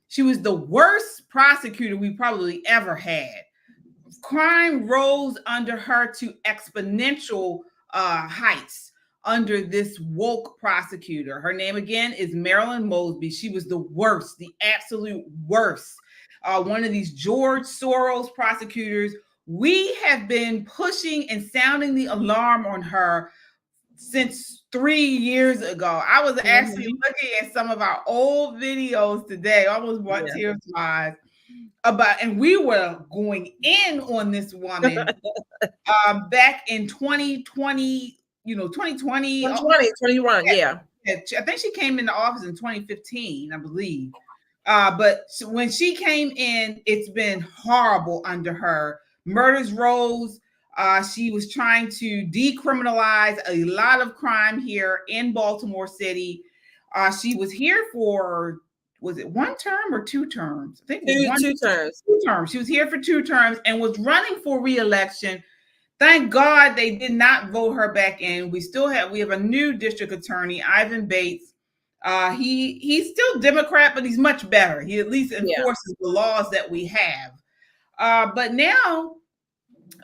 She was the worst prosecutor we probably ever had. Crime rose under her to exponential heights under this woke prosecutor. Her name again is Marilyn Mosby. She was the worst, the absolute worst. One of these George Soros prosecutors. We have been pushing and sounding the alarm on her since 3 years ago. I was actually looking at some of our old videos today, almost brought tears to my eyes. and we were going in on this woman back in 2020, 2020. 21, yeah. I think she came into office in 2015, I believe. But when she came in, it's been horrible under her. Murders rose. She was trying to decriminalize a lot of crime here in Baltimore City. She was here for, was it one term or 2 terms? I think it was two terms. 2 terms. She was here for 2 terms and was running for re-election. Thank God they did not vote her back in. We have a new district attorney, Ivan Bates. He's still Democrat, but he's much better. He at least enforces the laws that we have. But now,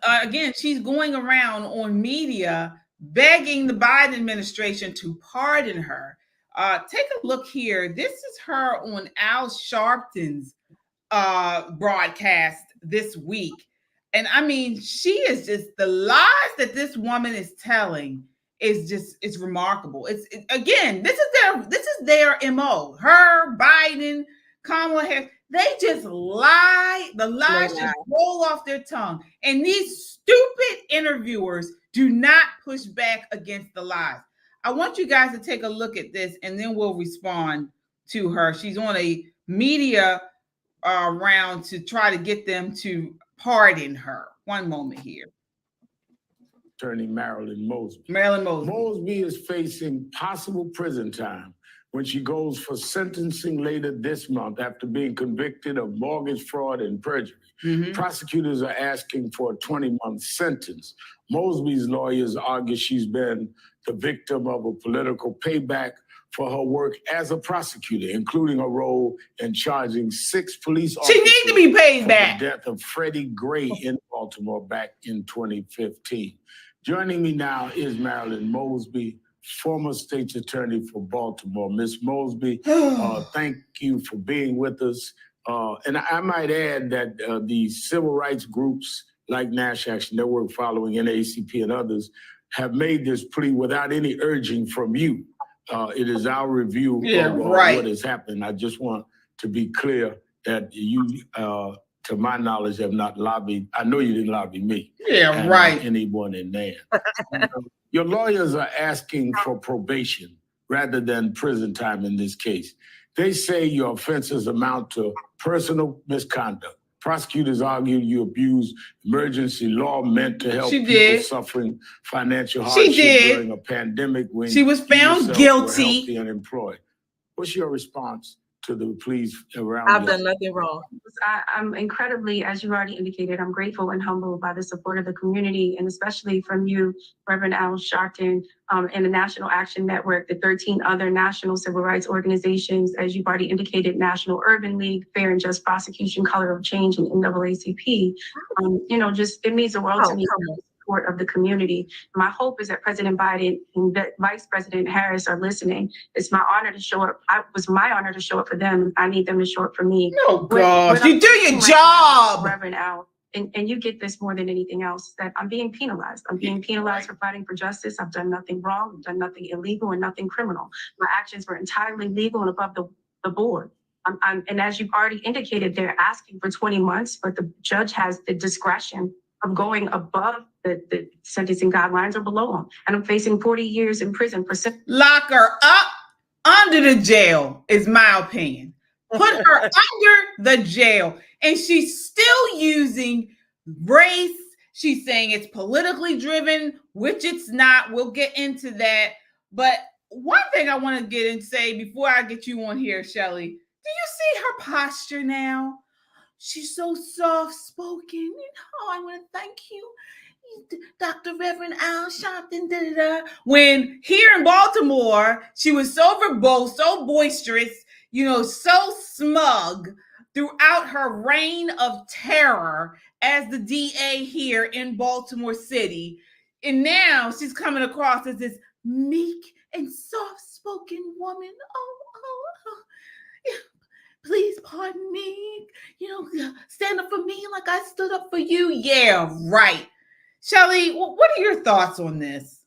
again, she's going around on media begging the Biden administration to pardon her. Take a look here. This is her on Al Sharpton's broadcast this week. And I mean, she is just, the lies that this woman is telling it's remarkable. Again, this is their MO. Her, Biden, Kamala Harris, they just lie. The lies just roll off their tongue. And these stupid interviewers do not push back against the lies. I want you guys to take a look at this and then we'll respond to her. She's on a media round to try to get them to pardon her. One moment here. Attorney Marilyn Mosby. Marilyn Mosby. Mosby is facing possible prison time when she goes for sentencing later this month after being convicted of mortgage fraud and perjury. Mm-hmm. Prosecutors are asking for a 20-month sentence. Mosby's lawyers argue she's been the victim of a political payback for her work as a prosecutor, including a role in charging 6 police officers. She needs to be paid back. The death of Freddie Gray in Baltimore back in 2015. Joining me now is Marilyn Mosby, former state's attorney for Baltimore. Ms. Mosby, thank you for being with us. And I might add that the civil rights groups like National Action Network, following NAACP and others, have made this plea without any urging from you. It is our review of what has happened. I just want to be clear that you, to my knowledge, have not lobbied. I know you didn't lobby me. Yeah, right. Anyone in there. Your lawyers are asking for probation rather than prison time in this case. They say your offenses amount to personal misconduct. Prosecutors argue you abused emergency law meant to help people suffering financial hardship during a pandemic when she was found guilty. Unemployed. What's your response to the pleas around? I've done nothing wrong. I'm incredibly, as you already indicated, I'm grateful and humbled by the support of the community, and especially from you, Reverend Al Sharpton, and the National Action Network, the 13 other national civil rights organizations, as you've already indicated, National Urban League, Fair and Just Prosecution, Color of Change, and NAACP. It means the world to me. Support of the community. My hope is that President Biden and Vice President Harris are listening. It's my honor to show up. It was my honor to show up for them. I need them to show up for me. Oh gosh, you do your job, Reverend Al. And you get this more than anything else, that I'm being penalized. I'm being penalized for fighting for justice. I've done nothing wrong. I've done nothing illegal and nothing criminal. My actions were entirely legal and above the board. And as you've already indicated, they're asking for 20 months, but the judge has the discretion of going above the sentencing guidelines or below them. And I'm facing 40 years in prison for lock her up under the jail, is my opinion. Put her under the jail. And she's still using race. She's saying it's politically driven, which it's not. We'll get into that. But one thing I want to get and say before I get you on here, Shelley, do you see her posture now? She's so soft-spoken. I want to thank you, Dr. Reverend Al Sharpton. When here in Baltimore, she was so verbose, so boisterous, so smug throughout her reign of terror as the DA here in Baltimore City. And now she's coming across as this meek and soft-spoken woman. Please pardon me, stand up for me like I stood up for you. Yeah, right. Shelley, what are your thoughts on this?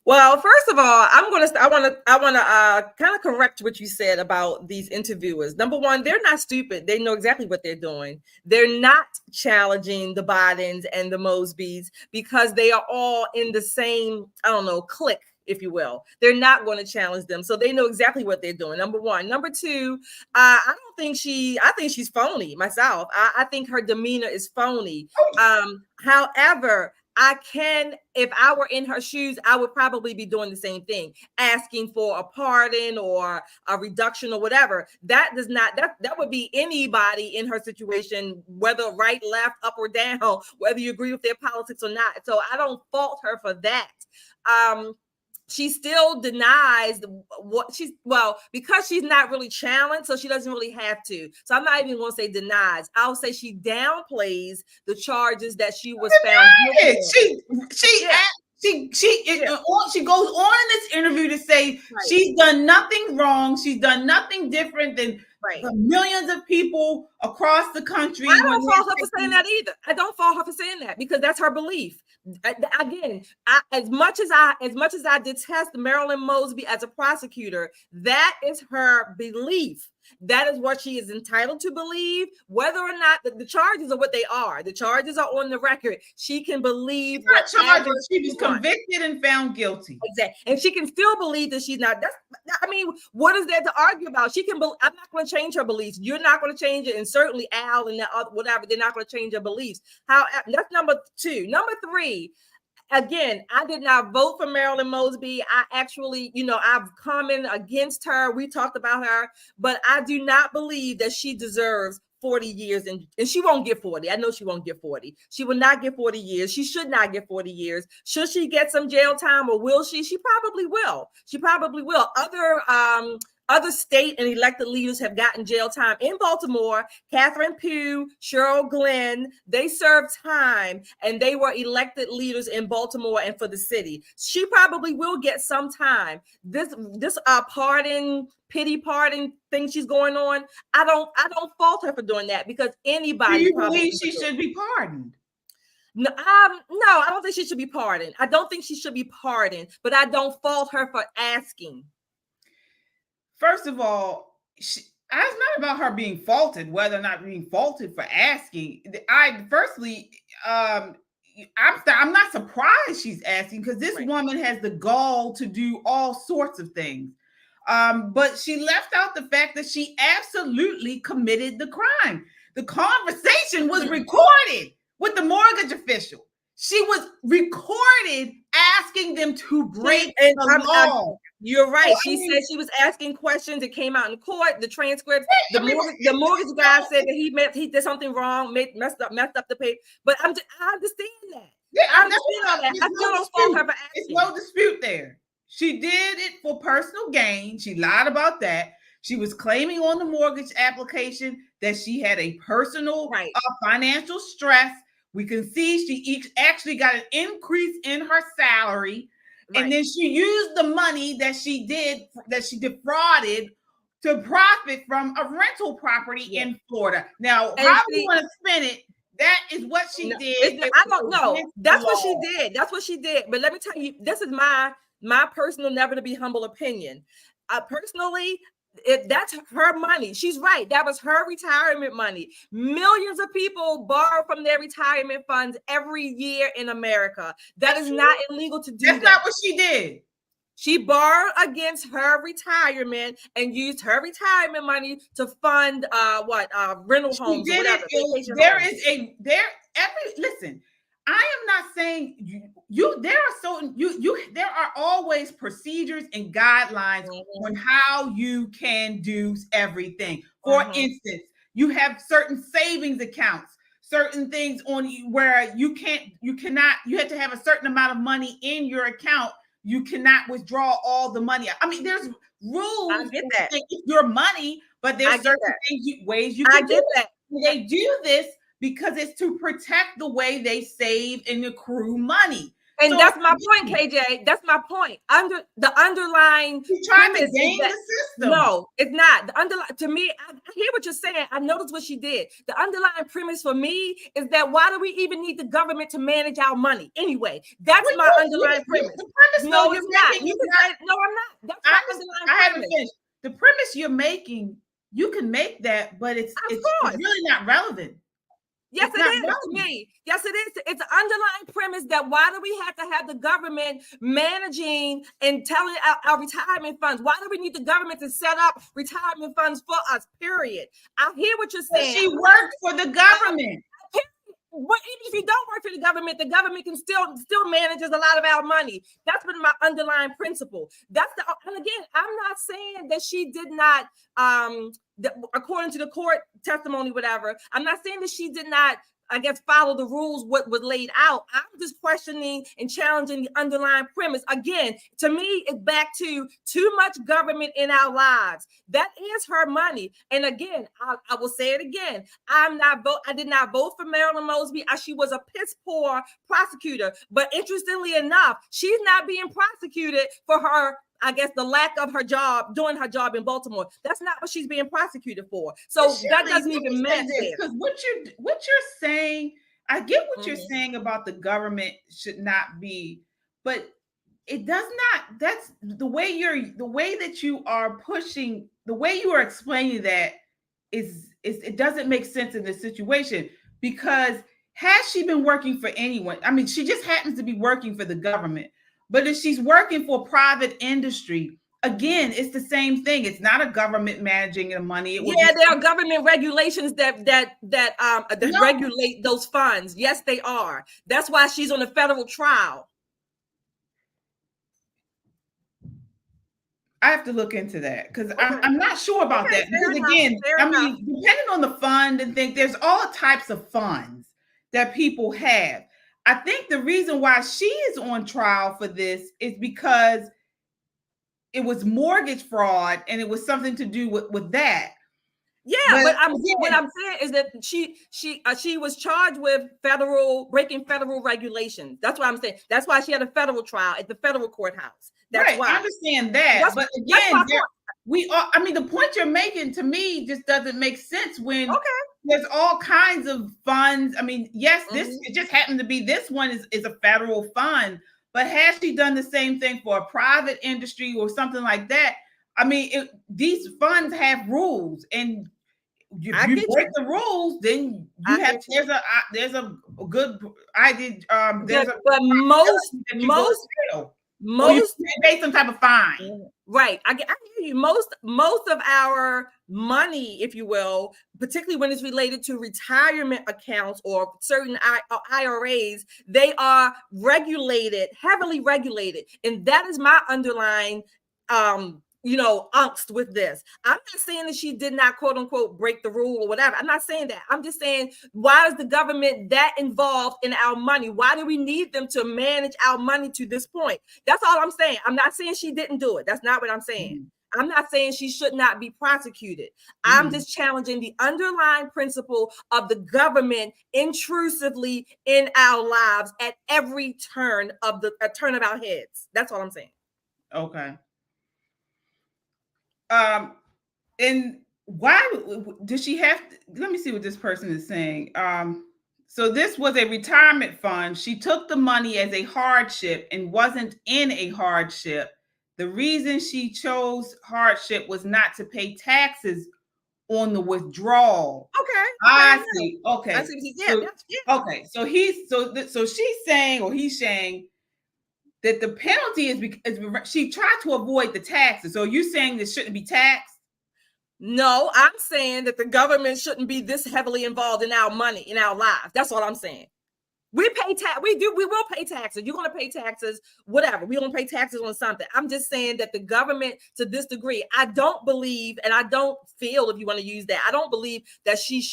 Well, first of all, I want to kind of correct what you said about these interviewers. Number one, they're not stupid. They know exactly what they're doing. They're not challenging the Bidens and the Mosbys because they are all in the same, I don't know, clique, if you will. They're not going to challenge them. So they know exactly what they're doing. Number one. Number two, I think she's phony myself. I think her demeanor is phony. However, if I were in her shoes, I would probably be doing the same thing, asking for a pardon or a reduction or whatever. That would be anybody in her situation, whether right, left, up or down, whether you agree with their politics or not. So I don't fault her for that. She still denies because she's not really challenged, so she doesn't really have to. So I'm not even going to say denies. I'll say she downplays the charges that she was found guilty. She goes on in this interview to say she's done nothing wrong. She's done nothing different than millions of people across the country. I don't fault her for saying that either. I don't fault her for saying that because that's her belief. Again, as much as I detest Marilyn Mosby as a prosecutor, that is her belief. That is what she is entitled to believe, whether or not the charges are what they are. The charges are on the record. She can believe what charges. She was convicted and found guilty. Exactly. And she can still believe that she's not. What is there to argue about? She can. I'm not going to change her beliefs. You're not going to change it. And certainly Al and that other, whatever, they're not going to change her beliefs. That's number two. Number three. Again, I did not vote for Marilyn Mosby. I actually, I've commented against her. We talked about her, but I do not believe that she deserves 40 years and she won't get 40. I know she won't get 40. She will not get 40 years. She should not get 40 years. Should she get some jail time or will she? She probably will. She probably will. Other state and elected leaders have gotten jail time in Baltimore. Catherine Pugh, Cheryl Glenn, they served time and they were elected leaders in Baltimore and for the city. She probably will get some time. This pity pardon thing she's going on, I don't fault her for doing that because anybody. Do you believe she should be pardoned? No, I don't think she should be pardoned. I don't think she should be pardoned, but I don't fault her for asking. First of all, it's not about her being faulted, whether or not being faulted for asking. I'm not surprised she's asking because this woman has the gall to do all sorts of things. But she left out the fact that she absolutely committed the crime. The conversation was recorded with the mortgage official. She was recorded asking them to break the law. You're right. She said she was asking questions. It came out in court. The transcripts. The mortgage guy said that he did something wrong, messed up the paper. But I understand that. Yeah, I understand all that. I still don't fault her for asking. There's no dispute there. She did it for personal gain. She lied about that. She was claiming on the mortgage application that she had a personal financial stress. We can see she actually got an increase in her salary. And then she used the money that she defrauded to profit from a rental property in Florida. Now, how you want to spin it, that is what she did. I don't know. That's what she did. That's what she did. But let me tell you, this is my personal, never to be humble opinion. Personally, that's her money. She's right. That was her retirement money. Millions of people borrow from their retirement funds every year in America. That's not illegal to do. That's not what she did. She borrowed against her retirement and used her retirement money to fund rental homes or whatever. Listen, I am not saying there are always procedures and guidelines on how you can do everything. For instance, you have certain savings accounts, certain things on where you have to have a certain amount of money in your account. You cannot withdraw all the money. I mean, there's rules. I get that. It's your money, but there's certain ways you can do that. They do this because it's to protect the way they save and accrue money. And So that's my point, KJ. That's my point. The underlying she's trying to premise is game that the system. no, it's not. The underlying, to me, I hear what you're saying. I noticed what she did. The underlying premise for me is that why do we even need the government to manage our money anyway? That's Well, my underlying premise. The premise, No, though, it's you're not. making You is can not. say, no, I'm not. That's my underlying I haven't premise. finished. The premise you're making, you can make that, but it's really not relevant. Yes, It's it not is relevant. to me. Yes, it is. It's an underlying premise that why do we have to have the government managing and telling our retirement funds? Why do we need the government to set up retirement funds for us? Period. I hear what you're But saying. she worked for the government. But even if you don't work for the government can still manages a lot of our money. That's been my underlying principle. And again, I'm not saying that she did not according to the court testimony, whatever. I'm not saying that she did not, I guess, follow the rules what was laid out. I'm just questioning and challenging the underlying premise. Again, to me, it's back to too much government in our lives. That is her money. And again, I will say it again. I did not vote for Marilyn Mosby. She was a piss poor prosecutor. But interestingly enough, she's not being prosecuted for her, I guess, the lack of her job, doing her job in Baltimore. That's not what she's being prosecuted for. So that doesn't even match there. Because what you're saying, I get what you're saying about the government should not be, but it does not. That's the way that you are pushing, the way you are explaining that is it doesn't make sense in this situation, because has she been working for anyone? I mean, she just happens to be working for the government. But if she's working for private industry, again, it's the same thing. It's not a government managing the money. There are government regulations that regulate those funds. Yes, they are. That's why she's on a federal trial. I have to look into that because I'm not sure about that. Because again, depending on the fund and things, there's all types of funds that people have. I think the reason why she is on trial for this is because it was mortgage fraud and it was something to do with that. Yeah, but what I'm saying is that she was charged with breaking federal regulations. That's what I'm saying. That's why she had a federal trial at the federal courthouse. That's why. I understand that. But again, the point you're making to me just doesn't make sense when there's all kinds of funds. I mean, yes, it just happened to be this one is a federal fund, but has she done the same thing for a private industry or something like that? I mean, these funds have rules, and if you break the rules, then there's a good idea. But most pay some type of fine. Right. I hear you. Most of our money, if you will, particularly when it's related to retirement accounts or certain IRAs, they are heavily regulated. And that is my underlying angst with this. I'm not saying that she did not, quote unquote, break the rule or whatever. I'm not saying that. I'm just saying, why is the government that involved in our money? Why do we need them to manage our money to this point? That's all I'm saying. I'm not saying she didn't do it. That's not what I'm saying. I'm not saying she should not be prosecuted. I'm just challenging the underlying principle of the government intrusively in our lives at every turn of our heads. That's all I'm saying. Okay. And why did she have to, let me see what this person is saying. So this was a retirement fund. She took the money as a hardship and wasn't in a hardship. The reason she chose hardship was not to pay taxes on the withdrawal. Okay. I see. Okay. I see. Okay. So she's saying, or he's saying, that the penalty is because she tried to avoid the taxes. So you're saying this shouldn't be taxed? No, I'm saying that the government shouldn't be this heavily involved in our money, in our lives. That's what I'm saying. We pay tax. We will pay taxes. You're going to pay taxes, whatever. We're going to pay taxes on something. I'm just saying that the government, to this degree, I don't believe, and I don't feel, if you want to use that, I don't believe that she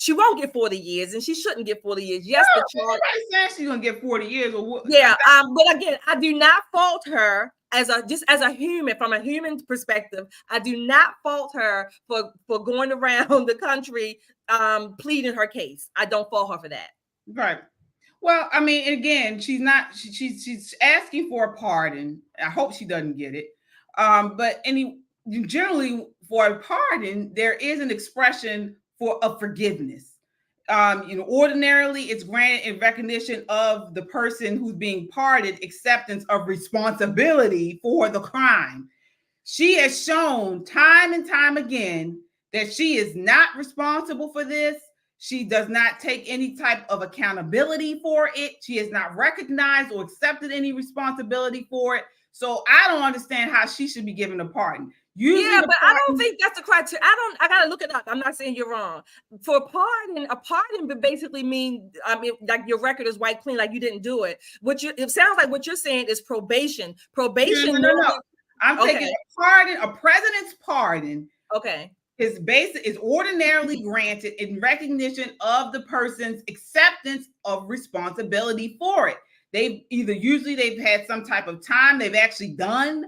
won't get 40 years, and she shouldn't get 40 years. Yes, everybody says she's going to get 40 years. Or what? Yeah, but again, I do not fault her as a human, from a human perspective. I do not fault her for going around the country pleading her case. I don't fault her for that. Right. Well, I mean, again, she's not. She's asking for a pardon. I hope she doesn't get it. But generally for a pardon, there is an expression of forgiveness. Ordinarily, it's granted in recognition of the person who's being pardoned acceptance of responsibility for the crime. She has shown time and time again that she is not responsible for this. She does not take any type of accountability for it. She has not recognized or accepted any responsibility for it. So I don't understand how she should be given a pardon. Yeah, but I don't think that's the criteria. I gotta look it up. I'm not saying you're wrong. For a pardon would basically mean, like your record is white clean, like you didn't do it. It sounds like what you're saying is probation. Probation. No. I'm taking a pardon, a president's pardon. Okay. Is ordinarily granted in recognition of the person's acceptance of responsibility for it. They've had some type of time they've actually done.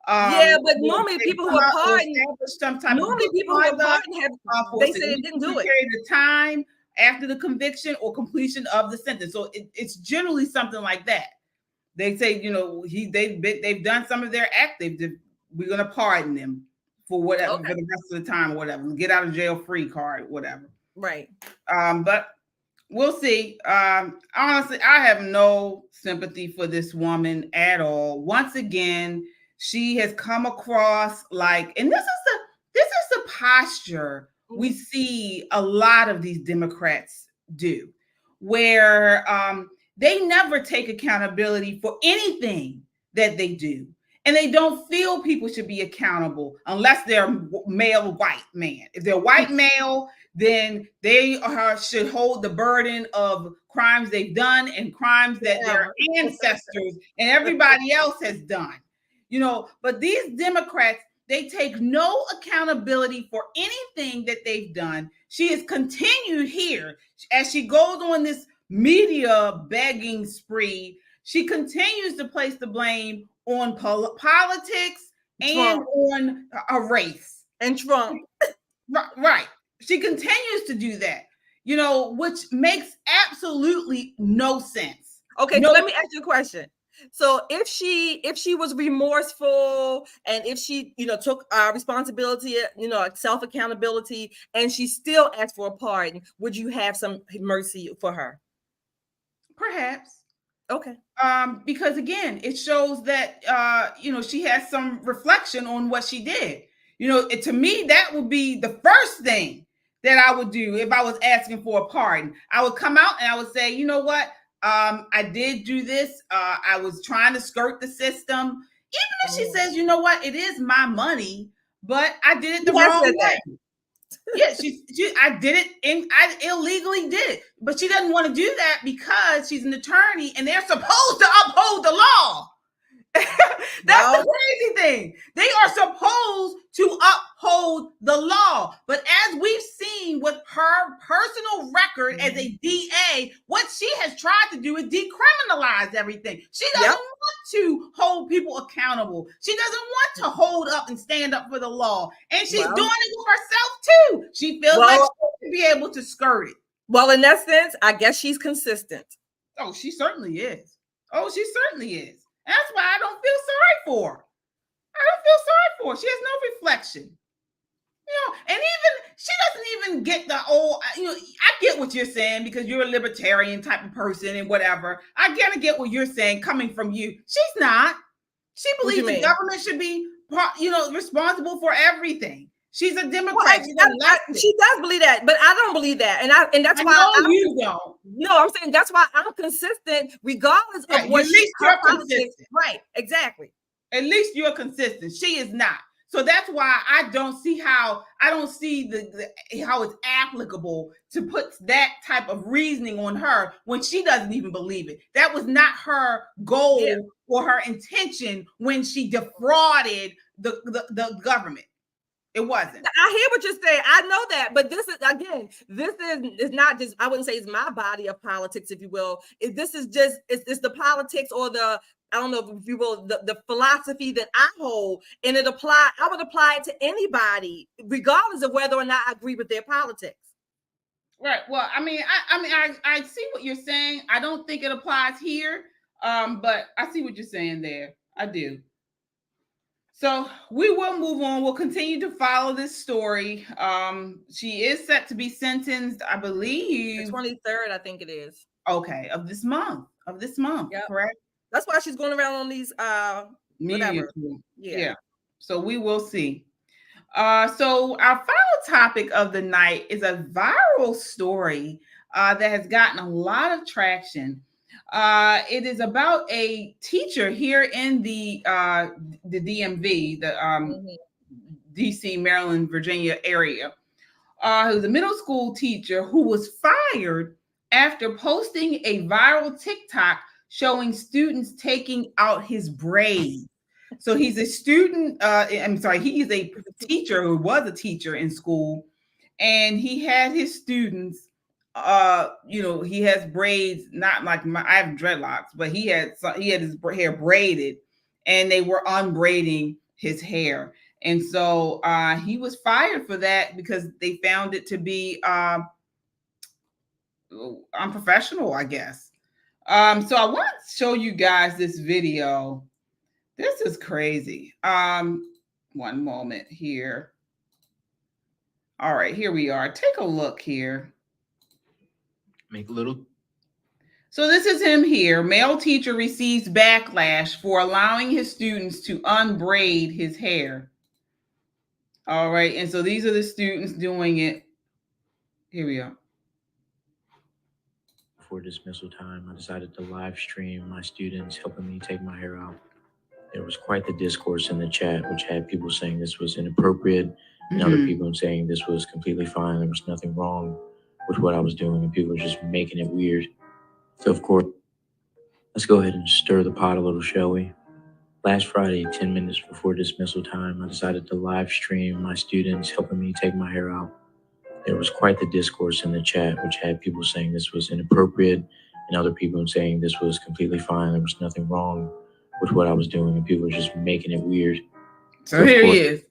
But normally people who are pardoned, they say they didn't do it. Period of time after the conviction or completion of the sentence. So it's generally something like that. They say, they've done some of their act. We're going to pardon them for whatever, for the rest of the time or whatever, get out of jail free card, whatever. Right. But we'll see. Honestly, I have no sympathy for this woman at all. Once again, she has come across and this is the posture we see a lot of these Democrats do, where they never take accountability for anything that they do. And they don't feel people should be accountable unless they're male white man. If they're white male, then they should hold the burden of crimes they've done and crimes that their ancestors and everybody else has done. But these Democrats, they take no accountability for anything that they've done. She has continued here as she goes on this media begging spree. She continues to place the blame on politics and on a race and Trump. Right. She continues to do that, which makes absolutely no sense. Okay, so let me ask you a question. So if she was remorseful and if she, took responsibility, self accountability, and she still asked for a pardon, would you have some mercy for her? Perhaps. Okay. Because again, it shows that she has some reflection on what she did. To me, that would be the first thing that I would do if I was asking for a pardon. I would come out and I would say, you know what? I did do this. I was trying to skirt the system. Even if she says, you know what, it is my money, but I did it the wrong way. Yeah, I did it and I illegally did it. But she doesn't want to do that because she's an attorney and they're supposed to uphold the law. That's the crazy thing. They are supposed to uphold the law. But as we've seen with her personal record as a DA, what she has tried to do is decriminalize everything. She doesn't want to hold people accountable. She doesn't want to hold up and stand up for the law. And she's doing it with herself too. She feels like she should be able to skirt it. Well, in that sense, I guess she's consistent. Oh, she certainly is. That's why I don't feel sorry for her. She has no reflection. And even she doesn't even get the old, I get what you're saying because you're a libertarian type of person and whatever. I gotta get what you're saying coming from you. She's not. She believes the government should be, responsible for everything. She's a Democrat. She does believe that, but I don't believe that, and that's why you don't. No, I'm saying that's why I'm consistent, regardless of what you're consistent. Right? Exactly. At least you're consistent. She is not. So that's why I don't see how how it's applicable to put that type of reasoning on her when she doesn't even believe it. That was not her goal or her intention when she defrauded the government. It wasn't. I hear what you're saying. I know that, but this is not just, I wouldn't say it's my body of politics, if you will. This is just, it's the politics or the, I don't know if you will, the philosophy that I hold, and I would apply it to anybody, regardless of whether or not I agree with their politics. Right. Well, I see what you're saying. I don't think it applies here. But I see what you're saying there. I do. So we will move on. We'll continue to follow this story. She is set to be sentenced, I The believe. 23rd, I think it is. Okay, of this month. Yep. Correct? That's why she's going around on these whatever. Yeah. So we will see. So our final topic of the night is a viral story that has gotten a lot of traction. It is about a teacher here in the DMV, the DC, Maryland, Virginia area, who's a middle school teacher who was fired after posting a viral TikTok showing students taking out his braid. So he's a student. He's a teacher who was a teacher in school, and he had his students. He has braids, not like I have dreadlocks, but he had his hair braided, and they were unbraiding his hair. And so he was fired for that because they found it to be unprofessional, I guess. So I want to show you guys this video. This is crazy. One moment here. All right, here we are. Take a look here. Make a little. So this is him here. Male teacher receives backlash for allowing his students to unbraid his hair. All right, and so these are the students doing it. Here we are. Before dismissal time, I decided to live stream my students helping me take my hair out. There was quite the discourse in the chat, which had people saying this was inappropriate and other people saying this was completely fine. There was nothing wrong with what I was doing, and people were just making it weird. So, of course, let's go ahead and stir the pot a little, shall we? Last Friday, 10 minutes before dismissal time, I decided to live stream my students helping me take my hair out. There was quite the discourse in the chat, which had people saying this was inappropriate and other people saying this was completely fine. There was nothing wrong with what I was doing, and people were just making it weird. So here he is.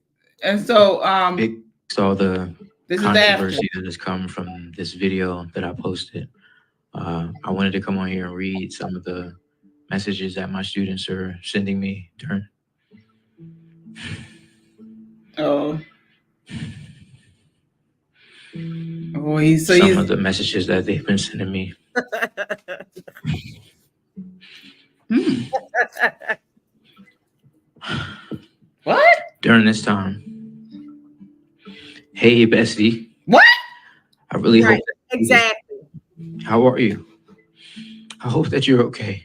And so saw the controversy that has come from this video that I posted. I wanted to come on here and read some of the messages that my students are sending me during. Some of the messages that they've been sending me. What? During this time. Hey, bestie. What? I really hope. Exactly. How are you? I hope that you're okay.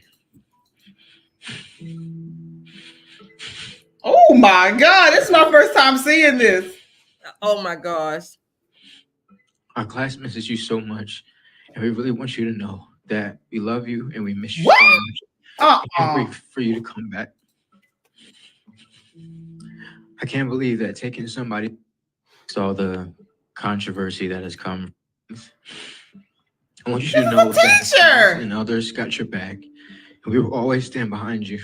Oh my God, this is my first time seeing this. Oh my gosh. Our class misses you so much, and we really want you to know that we love you and we miss you What? so much. I can't wait for you to come back. I can't believe that taking somebody saw the controversy that has come. I want you to know that and others got your back, and we will always stand behind you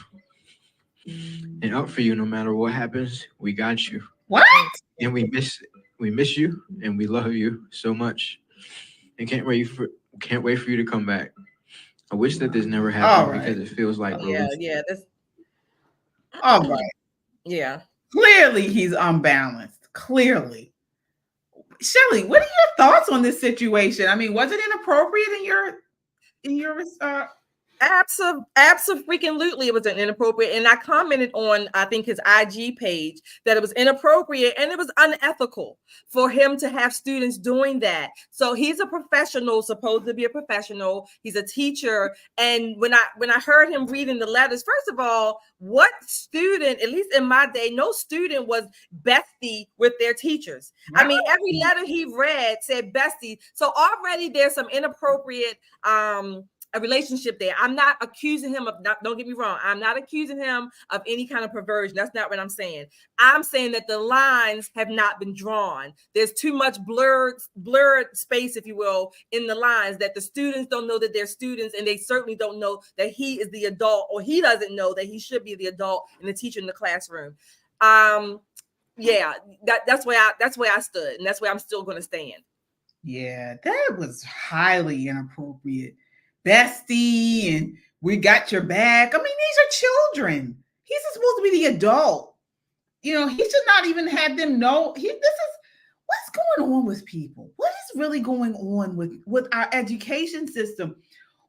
and up for you no matter what happens. We got you. What? And we miss you and we love you so much, and can't wait for you to come back. I wish that this never happened because it feels like This. All right. Yeah. Clearly, he's unbalanced. Clearly. Shelly, what are your thoughts on this situation? I mean, was it inappropriate in your Absolutely, it was inappropriate. And I commented on, I think, his IG page that it was inappropriate and it was unethical for him to have students doing that. So he's a professional, supposed to be a professional. He's a teacher. And when I heard him reading the letters, first of all, what student, at least in my day, no student was bestie with their teachers. Right. I mean, every letter he read said bestie. So already there's some inappropriate a relationship there. I'm not accusing him of don't get me wrong. I'm not accusing him of any kind of perversion. That's not what I'm saying. I'm saying that the lines have not been drawn. There's too much blurred space, if you will, in the lines that the students don't know that they're students, and they certainly don't know that he is the adult, or he doesn't know that he should be the adult and the teacher in the classroom. Yeah, that's where I stood, and that's where I'm still going to stand. Yeah, that was highly inappropriate. Bestie, and we got your back. I mean, these are children. He's supposed to be the adult. He should not even have them know. This is what's going on with people. What is really going on with our education system?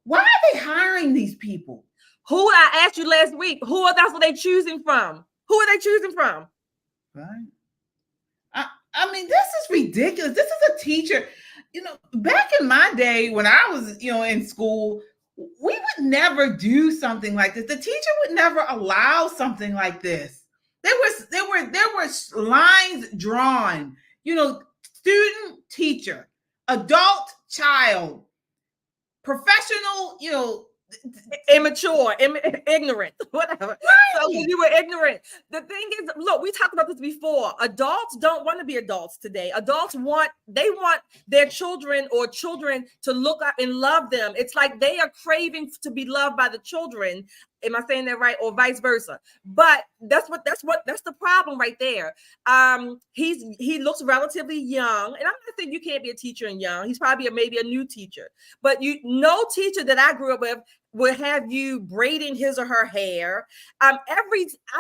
Why are they hiring these people? Who I asked you last week, that's what they choosing from? Who are they choosing from? Right. I mean, this is ridiculous. This is a teacher. Back in my day when I was, in school, we would never do something like this. The teacher would never allow something like this. There were lines drawn. Student, teacher, adult, child, professional. Immature, ignorant, whatever. Right. So when you were ignorant, the thing is, look, we talked about this before. Adults don't want to be adults today. Adults want their children to look up and love them. It's like they are craving to be loved by the children. Am I saying that right? Or vice versa? But that's the problem right there. He looks relatively young, and I'm not saying you can't be a teacher and young. He's probably maybe a new teacher, but no teacher that I grew up with would have you braiding his or her hair. I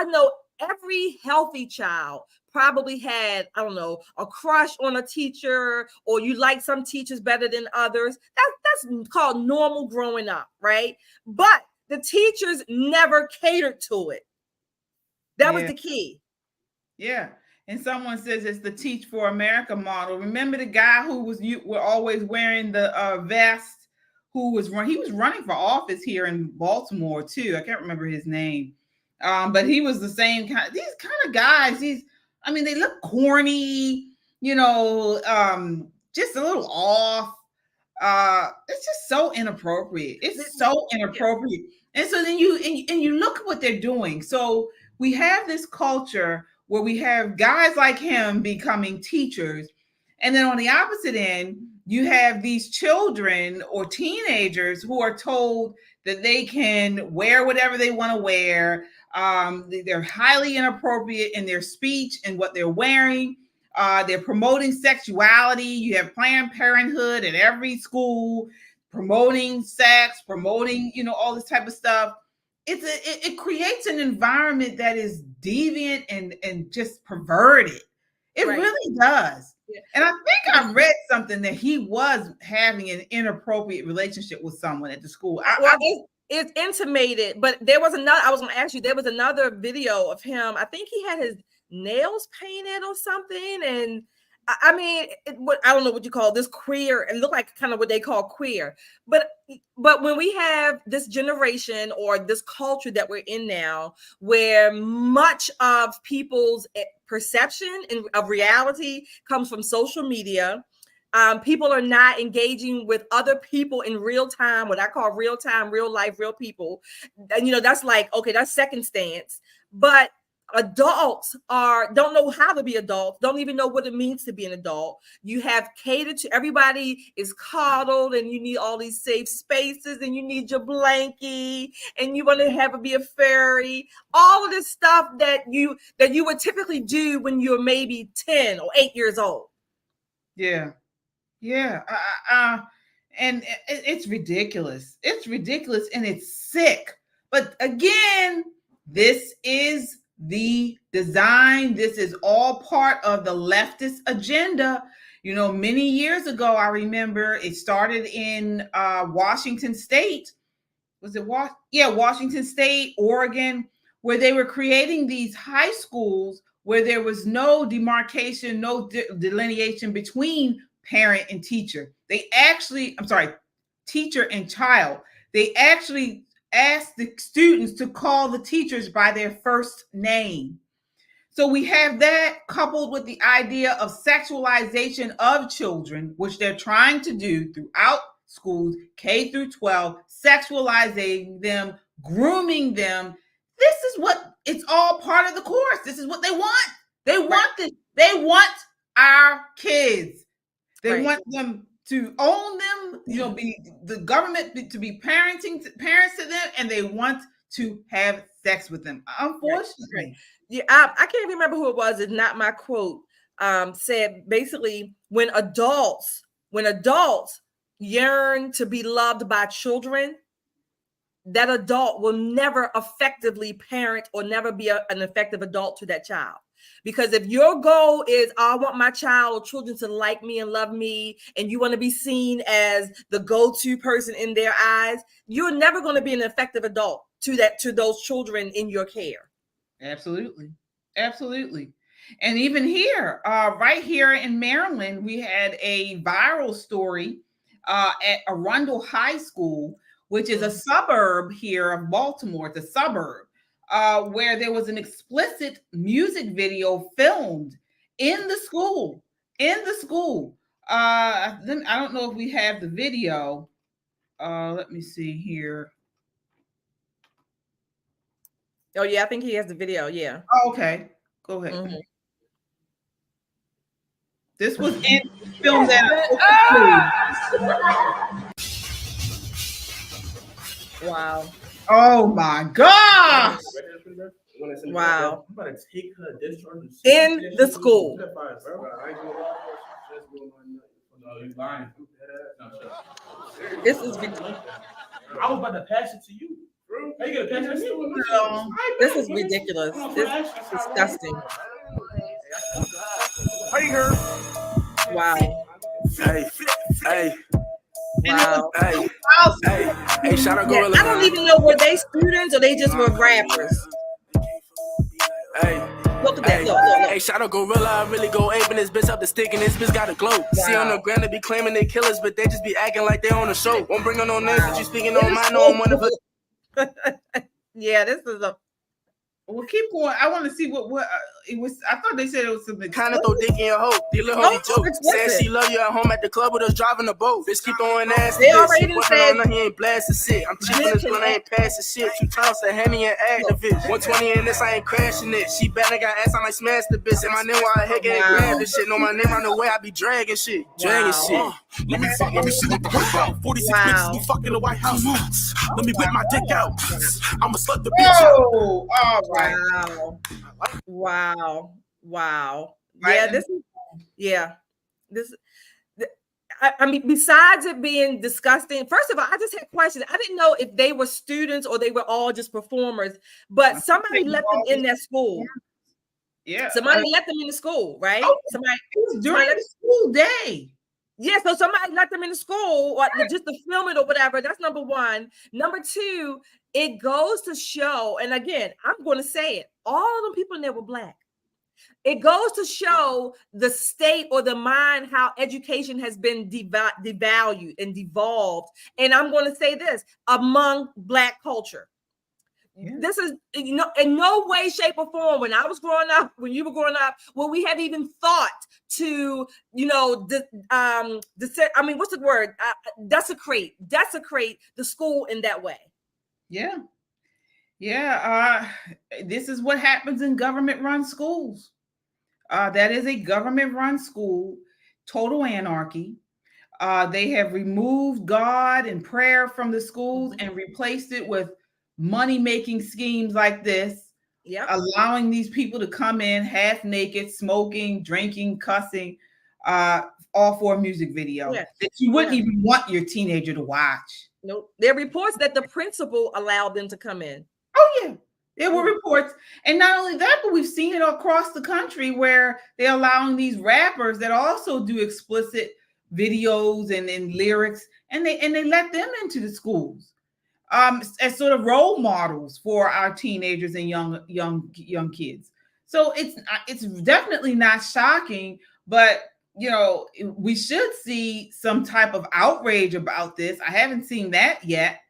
know every healthy child probably had, I don't know, a crush on a teacher, or you like some teachers better than others. That's called normal growing up, right? But the teachers never catered to it. That was the key. Yeah. And someone says it's the Teach for America model. Remember the guy who were always wearing the vest, he was running for office here in Baltimore too. I can't remember his name. But he was the same kind. These kind of guys, they look corny, just a little off. It's just so inappropriate. It's so inappropriate. And so then you look at what they're doing. So we have this culture where we have guys like him becoming teachers. And then on the opposite end, you have these children or teenagers who are told that they can wear whatever they want to wear. They're highly inappropriate in their speech and what they're wearing. They're promoting sexuality. You have Planned Parenthood at every school promoting sex, promoting, all this type of stuff. It creates an environment that is deviant and just perverted. It really does. Yeah. And I think I read something that he was having an inappropriate relationship with someone at the school. It's intimated, but there was another, I was going to ask you, there was another video of him. I think he had his nails painted or something. And I don't know what you call this, queer. It looked like kind of what they call queer. But when we have this generation or this culture that we're in now, where much of people's perception of reality comes from social media, people are not engaging with other people in real time, what I call real time, real life, real people. And, that's like, okay, that's second stance. But adults don't know how to be adults, don't even know what it means to be an adult. You have catered to, everybody is coddled, and you need all these safe spaces, and you need your blankie, and you want to be a fairy, all of this stuff that you would typically do when you're maybe 10 or 8 years old. Yeah. And it's ridiculous. It's ridiculous and it's sick. But again, this is the design. This is all part of the leftist agenda. Many years ago, I remember it started in Washington State. Was it Washington State, Oregon, where they were creating these high schools where there was no demarcation, no delineation between parent and teacher. Teacher and child. They actually asked the students to call the teachers by their first name. So we have that coupled with the idea of sexualization of children, which they're trying to do throughout schools, K through 12, sexualizing them, grooming them. This is it's all part of the course. This is what they want. They want this. They want our kids. They want them to own them, be the government to be parents to them, and they want to have sex with them. Unfortunately. Yeah, I can't remember who it was. It's not my quote. Said basically, when adults when adults yearn to be loved by children, that adult will never effectively parent or never be an effective adult to that child. Because if your goal is, I want my child or children to like me and love me, and you want to be seen as the go-to person in their eyes, you're never going to be an effective adult to those children in your care. Absolutely. Absolutely. And even here, right here in Maryland, we had a viral story at Arundel High School, which is a suburb here of Baltimore. It's a suburb where there was an explicit music video filmed in the school. In the school. I don't know if we have the video. Let me see here. Oh, yeah, I think he has the video. Yeah. Oh, okay. Go ahead. Mm-hmm. This was in filmed at Wow. Oh my gosh. Wow. In the school. This is ridiculous. I was about to pass it to you. How you gonna pass it to me? This is ridiculous. This is disgusting. Wow. Hey. Wow. Hey, shout out Gorilla. I don't even know, were they students or they just were rappers? Hey. Look at that. Look. Hey, shout out Gorilla. I really go aping this bitch up the stick and this bitch got a glow. See on the ground they be claiming they killers, but they just be acting like they on a show. Won't bring on no names, but you speaking on mine. No, I'm one of us. Yeah, this is a. Well, keep going. I want to see what it was. I thought they said it was something Kind of throw dick in your hoe. The little homie joke. Saying she love you at home at the club with us driving the boat. Bitch keep throwing ass. They already said he ain't blasting shit. I'm cheaping this one, I ain't passing shit. 2 times to Henny and activist. 120 in this, I ain't crashing it. She bet I got ass, I might smash the bitch. And my name while I head getting grabbed and shit. Know my name on the way, I be dragging shit. Dragging shit. Let me see what the work out. 46 bitches who fuck in the White House. Let me whip my dick out. I'ma slut the bitch out. Oh, all right. Wow. Right. Yeah, this is, yeah. This, I mean, besides it being disgusting, first of all, I just had questions. I didn't know if they were students or they were all just performers, but somebody let them in that school. Yeah. Somebody let them in the school, right? Oh, Somebody it was during the school day. Yeah, so somebody let them in the school or just to film it or whatever. That's number one. Number two, it goes to show, and again, I'm going to say it, all of them people in there were Black. It goes to show the state or the mind, how education has been devalued and devolved. And I'm going to say this, among Black culture. Yeah. This is, you know, in no way, shape, or form, when I was growing up, when you were growing up, will we have even thought to, you know, I mean, what's the word? Desecrate the school in that way. Yeah. This is what happens in government-run schools. That is a government-run school, total anarchy. They have removed God and prayer from the schools and replaced it with money-making schemes like this, allowing these people to come in half naked, smoking, drinking, cussing, all for a music video that you wouldn't even want your teenager to watch. Nope. There are reports that the principal allowed them to come in. Oh, yeah. There were reports. And not only that, but we've seen it across the country where they're allowing these rappers that also do explicit videos and lyrics, and they let them into the schools. As sort of role models for our teenagers and young kids. So it's definitely not shocking, but you know, we should see some type of outrage about this. I haven't seen that yet.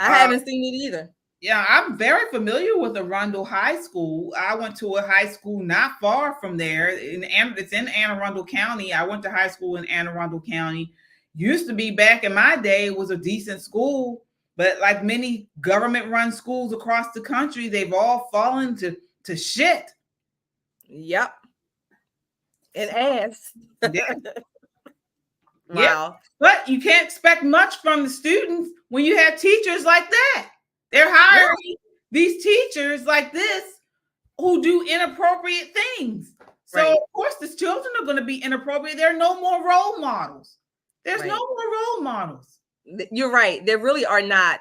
I haven't seen it either. Yeah, I'm very familiar with Arundel High School. I went to a high school not far from there. It's in Anne Arundel County. I went to high school in Anne Arundel County. Used to be, back in my day, it was a decent school. But like many government-run schools across the country, they've all fallen to shit. Yep. And ass. Yeah. Wow. Yeah. But you can't expect much from the students when you have teachers like that. They're hiring these teachers like this who do inappropriate things. So of course the children are going to be inappropriate. There are no more role models. There's Right. no more role models. You're right. There really are not.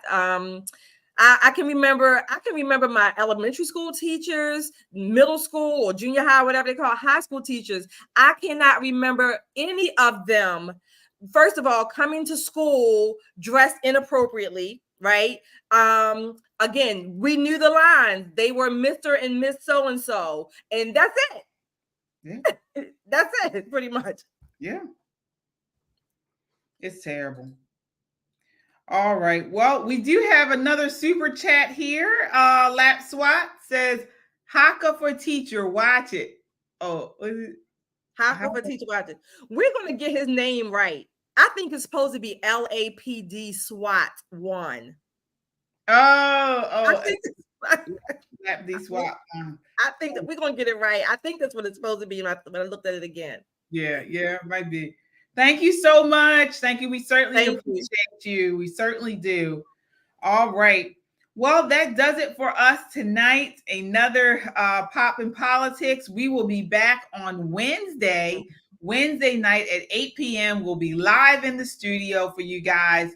I can remember my elementary school teachers, middle school or junior high, whatever they call it, high school teachers. I cannot remember any of them, first of all, coming to school dressed inappropriately, right? Again, we knew the lines. They were Mr. and Miss so-and-so, and that's it. Yeah. That's it, pretty much. Yeah. It's terrible. All right. Well, we do have another super chat here. Lap Swat says, Haka for teacher, watch it. Oh, what is it? Haka for teacher, watch it. We're going to get his name right. I think it's supposed to be LAPD SWAT 1. I think LAPD SWAT. I think that we're going to get it right. I think that's what it's supposed to be when I looked at it again. Yeah, it might be. Thank you so much. Thank you. We certainly appreciate you. We certainly do. All right. Well, that does it for us tonight. Another Pop in Politics. We will be back on Wednesday night at 8 p.m. We'll be live in the studio for you guys.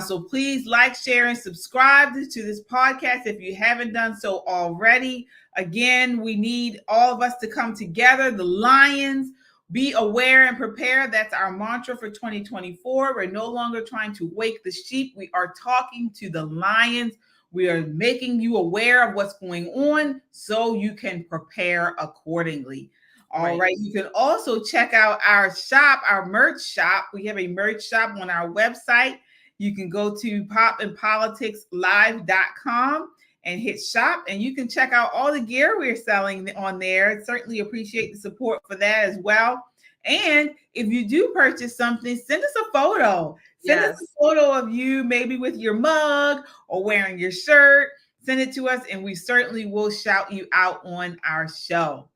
So please like, share, and subscribe to this podcast if you haven't done so already. Again, we need all of us to come together. The Lions. Be aware and prepare. That's our mantra for 2024. We're no longer trying to wake the sheep. We are talking to the lions. We are making you aware of what's going on so you can prepare accordingly. All right. You can also check out our shop, our merch shop. We have a merch shop on our website. You can go to popandpoliticslive.com and hit shop, and you can check out all the gear we're selling on there. Certainly appreciate the support for that as well. And if you do purchase something, send us a photo. Send us a photo of you, maybe with your mug or wearing your shirt. Send it to us, and we certainly will shout you out on our show.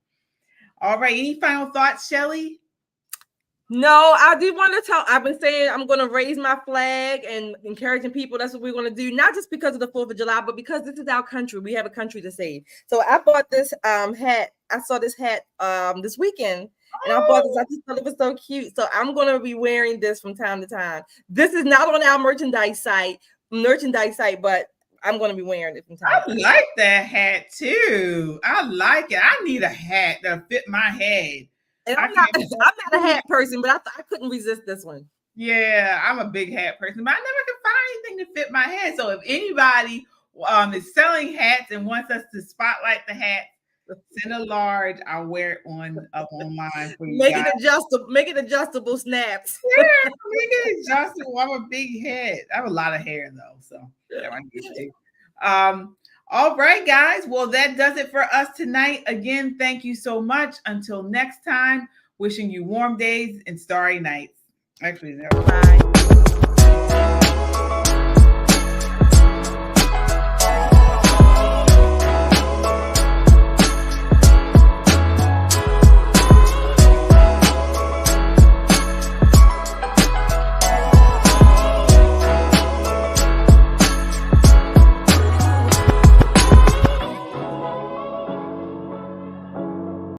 All right. Any final thoughts, Shelly? No, I do want to tell. I've been saying I'm going to raise my flag and encouraging people. That's what we're going to do, not just because of the 4th of July, but because this is our country. We have a country to save. So I bought this hat. I saw this hat this weekend, and I bought this. I just thought it was so cute. So I'm going to be wearing this from time to time. This is not on our merchandise site, but I'm going to be wearing it from time to time. I like that hat too. I like it. I need a hat that fit my head. And I'm not a hat person, but I couldn't resist this one. Yeah, I'm a big hat person, but I never could find anything to fit my head. So if anybody is selling hats and wants us to spotlight the hat, send a large. I'll wear it up on mine for you. Make it adjustable snaps. Yeah, make it adjustable. I'm a big head. I have a lot of hair though, so yeah, I get to. All right, guys. Well, that does it for us tonight. Again, thank you so much. Until next time, wishing you warm days and starry nights. Actually, never. Bye.